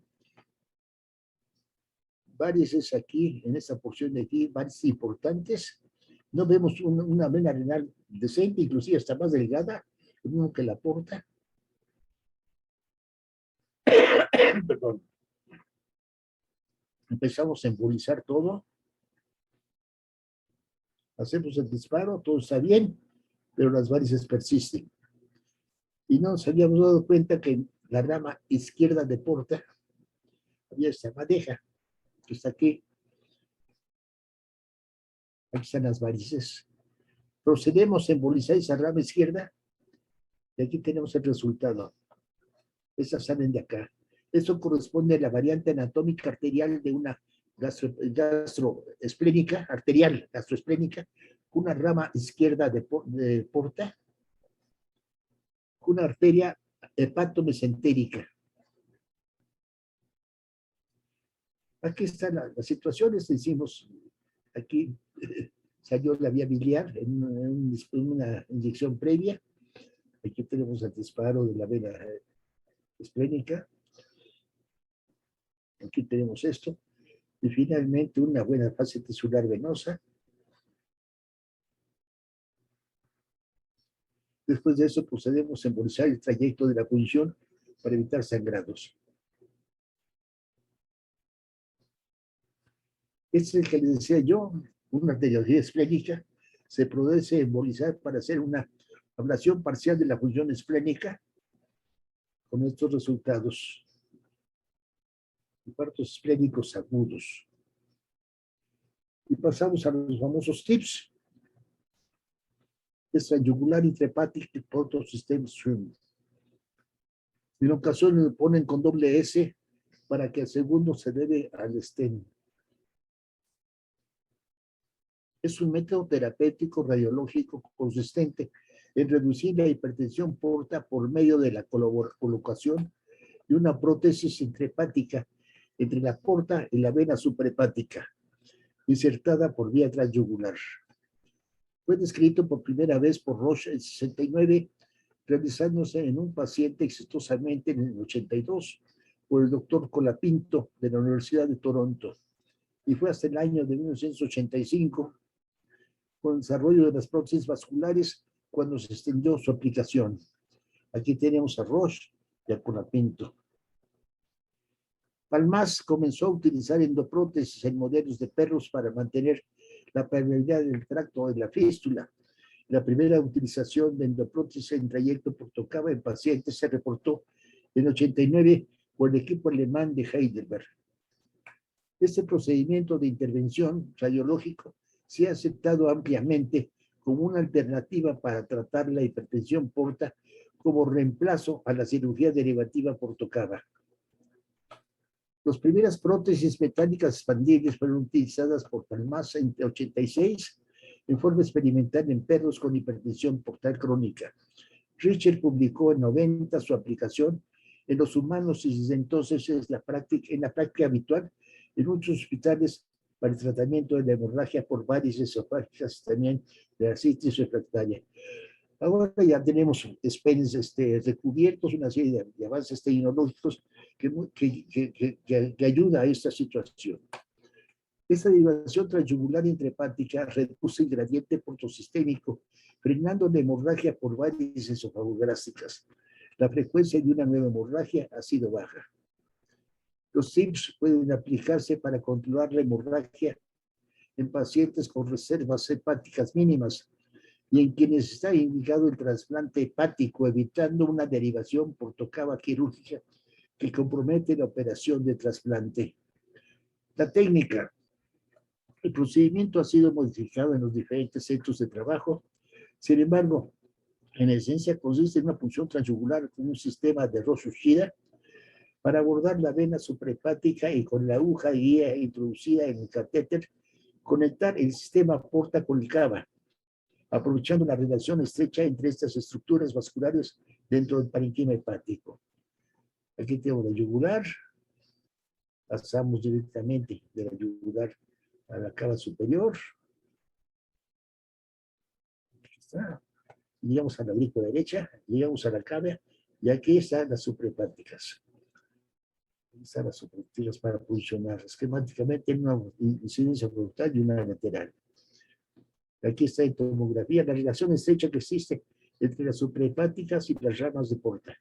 varices aquí, en esta porción de aquí, varices importantes. No vemos una vena renal decente, inclusive hasta más delgada, mismo que la porta. Perdón. Empezamos a embolizar todo. Hacemos el disparo, todo está bien, pero las varices persisten. Y no nos habíamos dado cuenta que en la rama izquierda de porta había esta madeja que está aquí. Aquí están las varices. Procedemos a embolizar esa rama izquierda y aquí tenemos el resultado. Esas salen de acá. Eso corresponde a la variante anatómica arterial de una gastroesplénica, arterial gastroesplénica, una rama izquierda de porta, una arteria hepatomesentérica. Aquí están las situaciones, decimos, aquí salió la vía biliar en una inyección previa. Aquí tenemos el disparo de la vena esplénica. Aquí tenemos esto. Y finalmente una buena fase tisular venosa. Después de eso procedemos a embolsar el trayecto de la punción para evitar sangrados. Este es el que les decía yo, una arteriología esplénica. Se produce embolizar para hacer una ablación parcial de la función esplénica con estos resultados. Infartos esplénicos agudos. Y pasamos a los famosos tips. Extrayugular intrahepatic portal system swim. En ocasiones lo ponen con doble S para que el segundo se debe al stent. Es un método terapéutico radiológico consistente en reducir la hipertensión porta por medio de la colocación de una prótesis intrahepática entre la porta y la vena suprahepática, insertada por vía transyugular. Fue descrito por primera vez por Roche en 69, realizándose en un paciente exitosamente en el 82 por el doctor Colapinto de la Universidad de Toronto. Y fue hasta el año de 1985, con el desarrollo de las prótesis vasculares, cuando se extendió su aplicación. Aquí tenemos a Roche y a Colapinto. Palmas comenzó a utilizar endoprótesis en modelos de perros para mantener la permeabilidad del tracto de la fístula. La primera utilización de endoprótesis en trayecto portocava en pacientes se reportó en 89 por el equipo alemán de Heidelberg. Este procedimiento de intervención radiológico se ha aceptado ampliamente como una alternativa para tratar la hipertensión porta como reemplazo a la cirugía derivativa portocava. Las primeras prótesis metálicas expandibles fueron utilizadas por Palmas en 86 en forma experimental en perros con hipertensión portal crónica. Richter publicó en 90 su aplicación en los humanos y desde entonces es en la práctica habitual en muchos hospitales para el tratamiento de la hemorragia por varices esofágicas y también de la citis refractaria. Ahora ya tenemos SPENs recubiertos, una serie de avances tecnológicos que ayuda a esta situación. Esta derivación transyugular intrahepática reduce el gradiente portosistémico, frenando la hemorragia por varices esofagogástricas. La frecuencia de una nueva hemorragia ha sido baja. Los TIPS pueden aplicarse para controlar la hemorragia en pacientes con reservas hepáticas mínimas y en quienes está indicado el trasplante hepático, evitando una derivación portocava quirúrgica que compromete la operación de trasplante. La técnica. El procedimiento ha sido modificado en los diferentes centros de trabajo. Sin embargo, en esencia consiste en una punción transyugular con un sistema de Rosh-Uchida para abordar la vena suprahepática y con la aguja guía introducida en el catéter, conectar el sistema porta con el cava, aprovechando la relación estrecha entre estas estructuras vasculares dentro del parenquima hepático. Aquí tengo la yugular, pasamos directamente de la yugular a la cava superior. Aquí está. Llegamos a la aurícula derecha, llegamos a la cava, y aquí están las suprahepáticas. Aquí están las suprahepáticas para funcionar esquemáticamente en una incidencia frontal y una lateral. Aquí está en tomografía la relación estrecha que existe entre las suprahepáticas y las ramas de porta.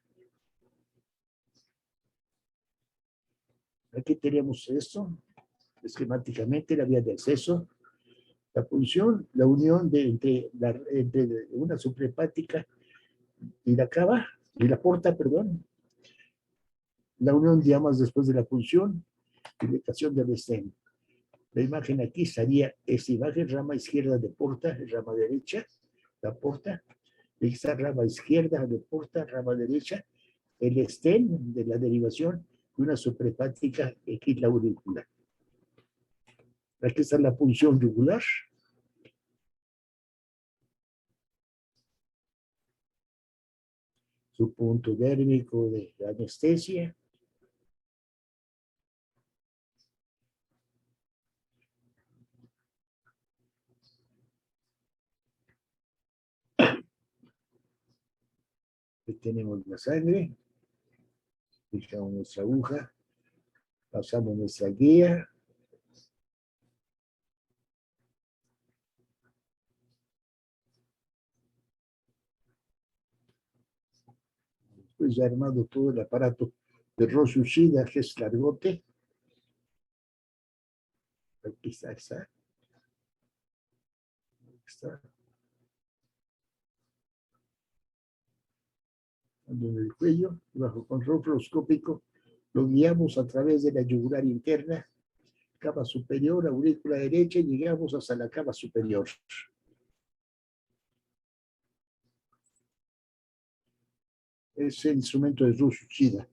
Aquí tenemos esto, esquemáticamente la vía de acceso, la punción, la unión entre una suprahepática y la cava, y la porta, perdón, la unión, digamos, después de la punción y ubicación del stent. La imagen aquí estaría esta imagen, rama izquierda de porta, rama derecha, la porta, esta rama izquierda de porta, rama derecha, el stent de la derivación de una suprahepática aquí la aurícula. Aquí está la punción yugular. Su punto dérmico de anestesia. Aquí tenemos la sangre. Fijamos nuestra aguja. Pasamos nuestra guía. Después ya armado todo el aparato de Rosh Ushida, que es largote. Aquí está, está. Está. En el cuello, bajo control fluoroscópico, lo guiamos a través de la yugular interna, cava superior, aurícula derecha, y llegamos hasta la cava superior. Es el instrumento de Rosh Ushida.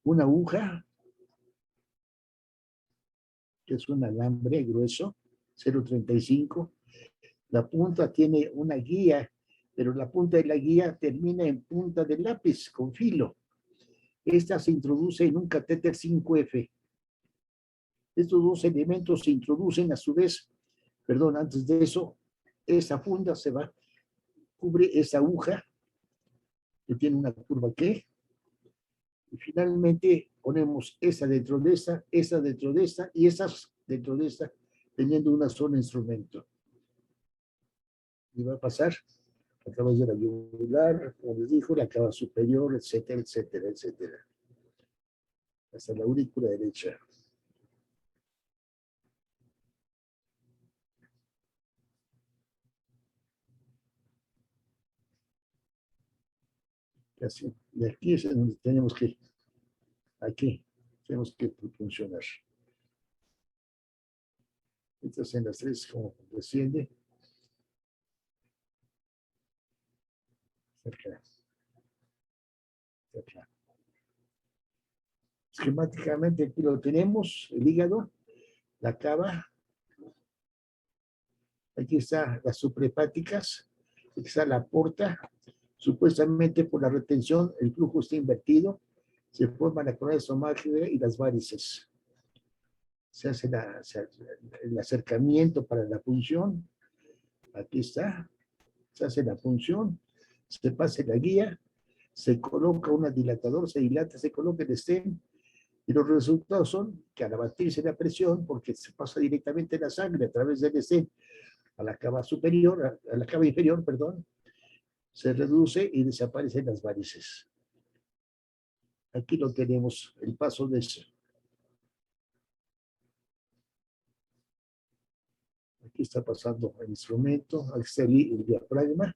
Una aguja, que es un alambre grueso, 0,35. La punta tiene una guía, pero la punta de la guía termina en punta de lápiz con filo. Esta se introduce en un catéter 5F. Estos dos elementos se introducen a su vez, perdón, antes de eso, esa funda se va, cubre esa aguja que tiene una curva aquí, y finalmente ponemos esa dentro de esa dentro de esta, y esas dentro de esta, teniendo una sola instrumento. Y va a pasar a través de la yugular, como les dijo, la cava superior, etcétera, etcétera, etcétera, hasta la aurícula derecha. Así. Y aquí es donde tenemos que, aquí, tenemos que funcionar. Estas en las tres, como desciende. Cerca. Cerca. Esquemáticamente aquí lo tenemos, el hígado, la cava. Aquí está las suprahepáticas, aquí está la porta. Supuestamente por la retención el flujo está invertido, se forma la corona estomática y las varices. Se hace el acercamiento para la punción. Aquí está, se hace la punción, se pasa la guía, se coloca un dilatador, se dilata, se coloca el stent, y los resultados son que al abatirse la presión, porque se pasa directamente la sangre a través del stent a la cava superior, a la cava inferior, perdón, se reduce y desaparecen las varices. Aquí lo tenemos, el paso de eso. Aquí está pasando el instrumento, aquí está el diafragma,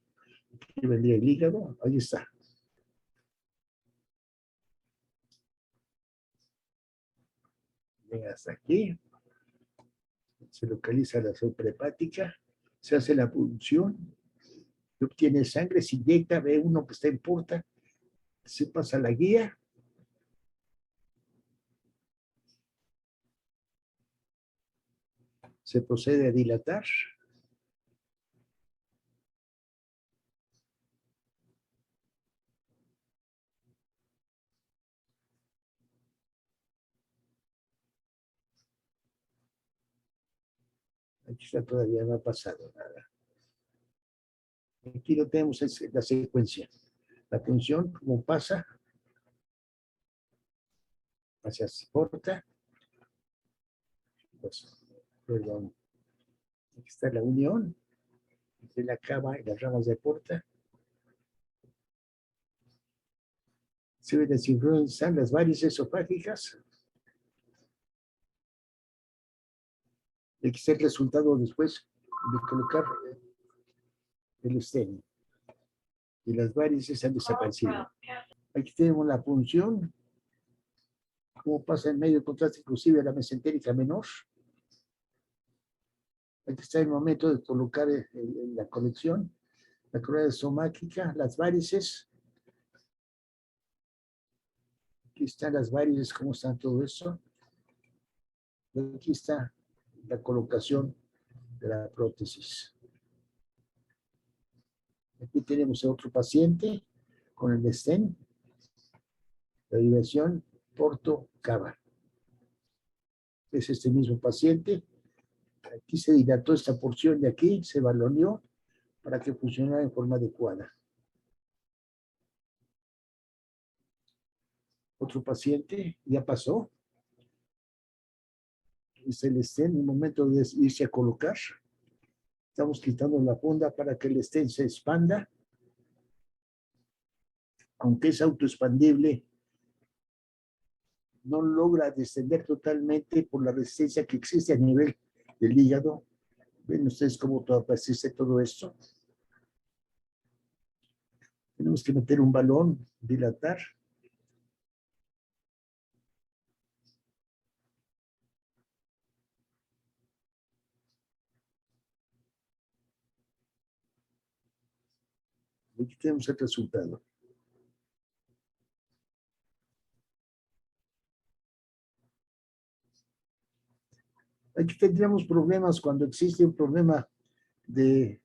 aquí vendría el hígado, ahí está. Llega hasta aquí, se localiza la suprahepática, se hace la punción, se obtiene sangre, se inyecta, ve uno que está en porta, se pasa la guía, se procede a dilatar. Aquí está, todavía no ha pasado nada. Aquí lo tenemos, es la secuencia. La punción, como pasa, hacia porta, pues, perdón, aquí está la unión entre la cava y las ramas de porta. Se ven desincronizar las varices esofágicas. Aquí está el resultado después de colocar el stent. Y las varices han desaparecido. Aquí tenemos la punción, cómo pasa en medio contraste inclusive a la mesentérica menor. Aquí está el momento de colocar la colección, la corona estomática, las varices. Aquí están las varices, cómo están todo eso. Y aquí está la colocación de la prótesis. Aquí tenemos a otro paciente con el stent, la derivación porto-cava. Es este mismo paciente. Aquí se dilató esta porción de aquí, se baloneó para que funcionara en forma adecuada. Otro paciente, ya pasó. Es el stent, en el momento de irse a colocar. Estamos quitando la funda para que el stent se expanda. aunque es autoexpandible, no logra descender totalmente por la resistencia que existe a nivel del hígado. ¿Ven ustedes cómo persiste todo esto? Tenemos que meter un balón, dilatar. Aquí tenemos el resultado. Aquí tendríamos problemas cuando existe un problema de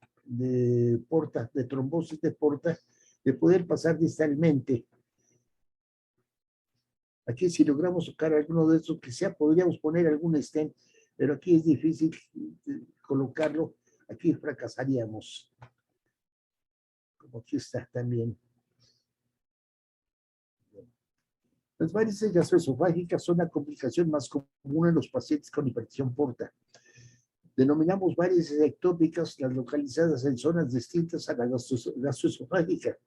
porta, de trombosis de porta, de poder pasar distalmente. Aquí si logramos tocar alguno de estos, quizá podríamos poner algún stent, pero aquí es difícil colocarlo. Aquí fracasaríamos. Como aquí está también. Las varices gastroesofágicas son la complicación más común en los pacientes con hipertensión porta. Denominamos varices ectópicas las localizadas en zonas distintas a la gastroesofágica.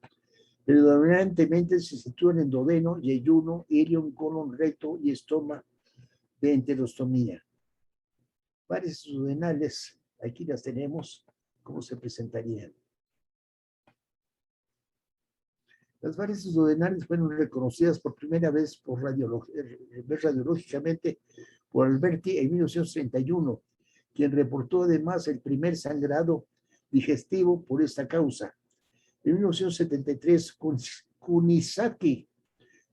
Predominantemente se sitúan en duodeno, yeyuno, ilion, colon, recto y estómago de enterostomía. Varices duodenales, aquí las tenemos, ¿cómo se presentarían? Las varices duodenales fueron reconocidas por primera vez radiológicamente por Alberti en 1931, quien reportó además el primer sangrado digestivo por esta causa. En 1973, Kunisaki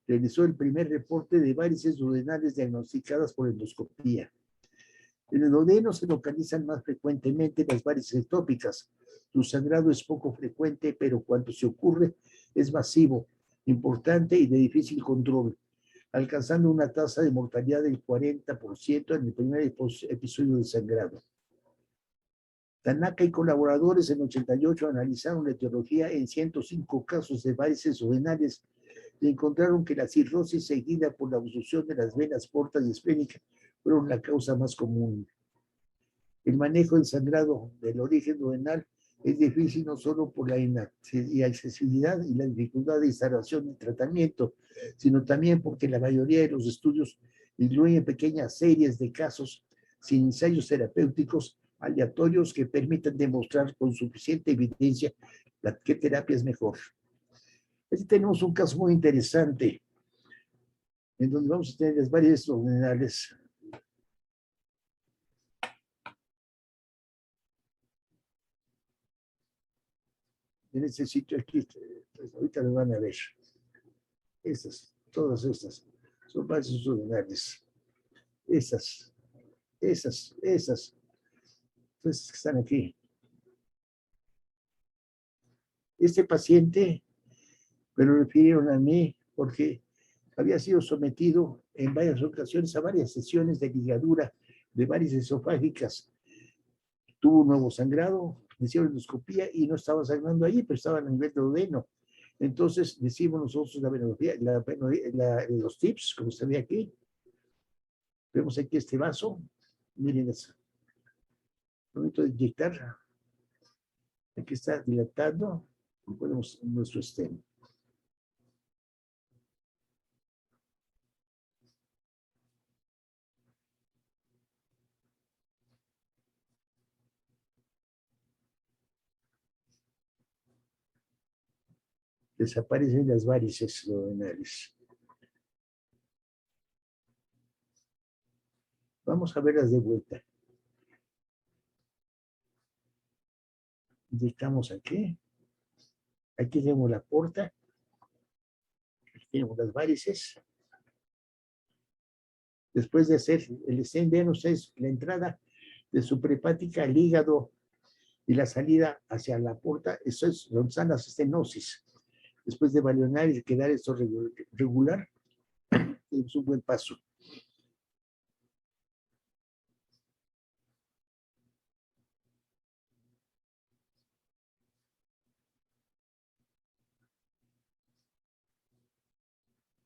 realizó el primer reporte de varices duodenales diagnosticadas por endoscopía. En el duodeno se localizan más frecuentemente las varices ectópicas. Su sangrado es poco frecuente, pero cuando se ocurre es masivo, importante y de difícil control, alcanzando una tasa de mortalidad del 40% en el primer episodio de sangrado. Tanaka y colaboradores en 88 analizaron la etiología en 105 casos de varices duodenales y encontraron que la cirrosis seguida por la obstrucción de las venas portas y esplénicas fueron la causa más común. El manejo del sangrado del origen duodenal es difícil no solo por la inaccesibilidad y la dificultad de instalación de tratamiento, sino también porque la mayoría de los estudios incluyen pequeñas series de casos sin ensayos terapéuticos aleatorios que permitan demostrar con suficiente evidencia qué terapia es mejor. Aquí tenemos un caso muy interesante en donde vamos a tener las varices duodenales. En este sitio aquí, pues ahorita lo van a ver. Estas, todas estas, son varices duodenales. Esas. Entonces, están aquí. Este paciente me lo refirieron a mí porque había sido sometido en varias ocasiones a varias sesiones de ligadura de varices esofágicas. Tuvo un nuevo sangrado, le hicieron endoscopía y no estaba sangrando allí, pero estaba a nivel de duodeno. Entonces, decimos nosotros los tips, como se ve aquí. Vemos aquí este vaso. Miren eso. Momento de inyectar. Aquí está dilatando. Ponemos nuestro stem. Desaparecen las varices duodenales. Vamos a verlas de vuelta. Inyectamos aquí. Aquí tenemos la porta. Aquí tenemos las varices. Después de hacer el stent, vean ustedes la entrada de suprahepática al hígado y la salida hacia la porta. Eso es donde están las estenosis. Después de balionar y quedar esto regular, es un buen paso.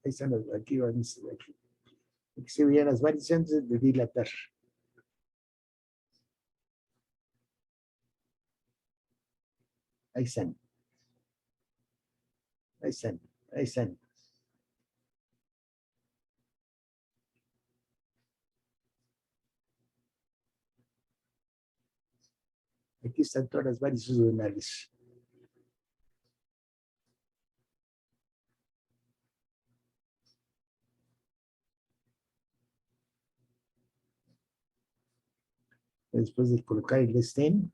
Ahí están aquí van aquí. Aquí se veían las varices antes de dilatar. Ahí están. Ahí están. Ahí están. Aquí están todas las varices duodenales. Después de colocar el stent,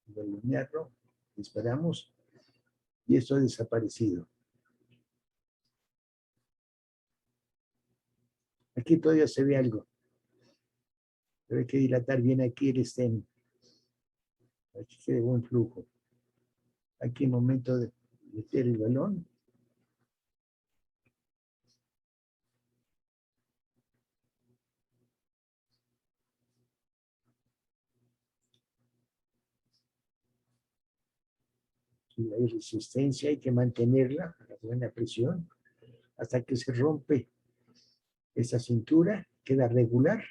delinearlo, esperamos, y esto ha desaparecido. Aquí todavía se ve algo, pero hay que dilatar bien aquí el stent. Aquí quede buen flujo. Aquí, momento de meter el balón. Si hay resistencia, hay que mantenerla a buena presión hasta que se rompe esa cintura, queda regular.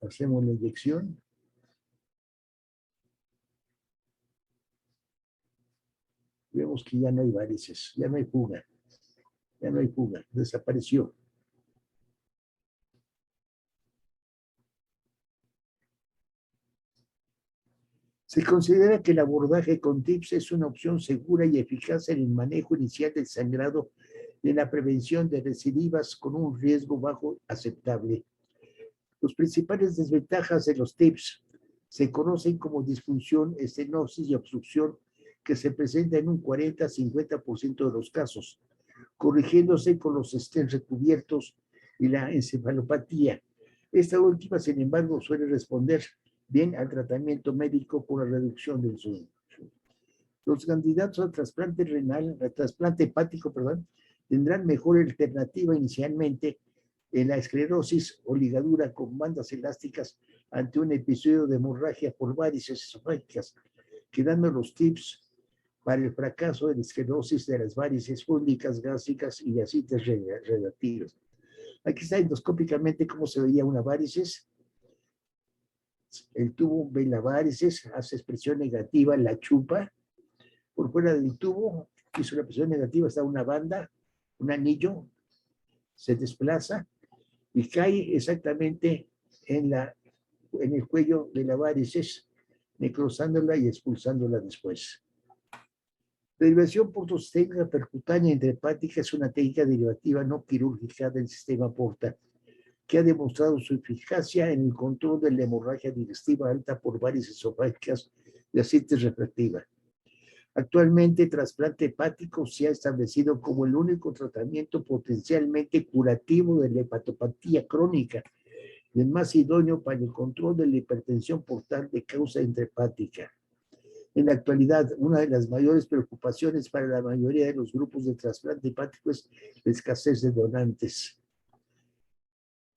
Hacemos la inyección. Vemos que ya no hay varices, ya no hay fuga, desapareció. Se considera que el abordaje con TIPS es una opción segura y eficaz en el manejo inicial del sangrado y en la prevención de recidivas con un riesgo bajo aceptable. Las principales desventajas de los TIPS se conocen como disfunción, estenosis y obstrucción, que se presenta en un 40-50% de los casos, corrigiéndose con los stents recubiertos y la encefalopatía. Esta última, sin embargo, suele responder bien al tratamiento médico por la reducción del sueño. Los candidatos al trasplante renal, al trasplante hepático, tendrán mejor alternativa inicialmente en la esclerosis o ligadura con bandas elásticas ante un episodio de hemorragia por varices esofágicas, quedando los tips para el fracaso de la esclerosis de las varices fúngicas, gástricas y ascites relativas. Aquí está endoscópicamente cómo se veía una varices. El tubo ve la varices, hace expresión negativa, la chupa. Por fuera del tubo, hizo la presión negativa, está una banda, un anillo, se desplaza y cae exactamente en el cuello de la varices, necrosándola y expulsándola después. La derivación portosistémica percutánea intrahepática es una técnica derivativa no quirúrgica del sistema porta, que ha demostrado su eficacia en el control de la hemorragia digestiva alta por varices esofágicas y ascites refractiva. Actualmente, el trasplante hepático se ha establecido como el único tratamiento potencialmente curativo de la hepatopatía crónica y el más idóneo para el control de la hipertensión portal de causa intrahepática. En la actualidad, una de las mayores preocupaciones para la mayoría de los grupos de trasplante hepático es la escasez de donantes.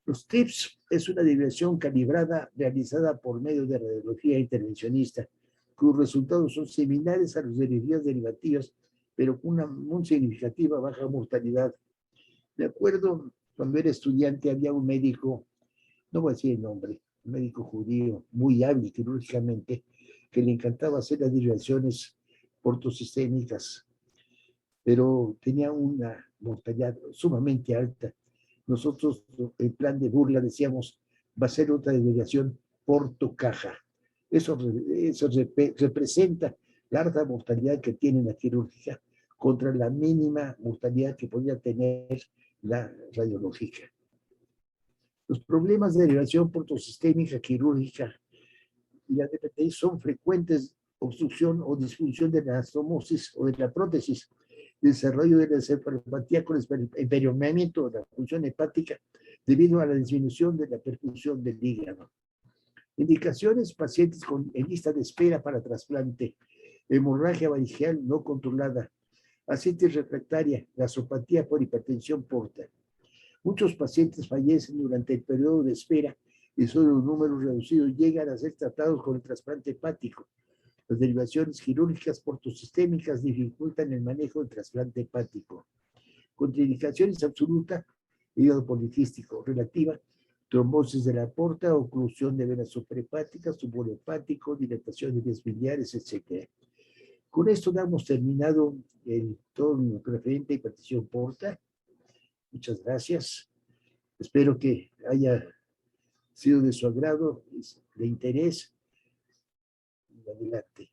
Los TIPS es una derivación calibrada realizada por medio de radiología intervencionista, cuyos resultados son similares a los de cirugías derivativas, pero con una muy significativa baja mortalidad. De acuerdo, cuando era estudiante había un médico, no voy a decir el nombre, un médico judío muy hábil quirúrgicamente, que le encantaba hacer las derivaciones portosistémicas, pero tenía una mortalidad sumamente alta. Nosotros, en plan de burla, decíamos, va a ser otra derivación portocaja. Eso representa la alta mortalidad que tiene la quirúrgica contra la mínima mortalidad que podría tener la radiológica. Los problemas de derivación portosistémica quirúrgica y la DPTI son frecuentes obstrucción o disfunción de la anastomosis o de la prótesis, desarrollo de la encefalopatía con empeoramiento de la función hepática debido a la disminución de la perfusión del hígado. Indicaciones: pacientes en lista de espera para trasplante, hemorragia variceal no controlada, ascitis refractaria, gastropatía por hipertensión portal. Muchos pacientes fallecen durante el periodo de espera y solo un número reducido llegan a ser tratados con el trasplante hepático. Las derivaciones quirúrgicas portosistémicas dificultan el manejo del trasplante hepático. contraindicaciones absoluta, hígado poliquístico, relativa, trombosis de la aorta, oclusión de venas suprahepáticas, tumor hepático, dilatación de vías biliares, etc. Con esto damos terminado todo lo referente a hipertensión porta. Muchas gracias. Espero que haya sido de su agrado, de interés. Adelante.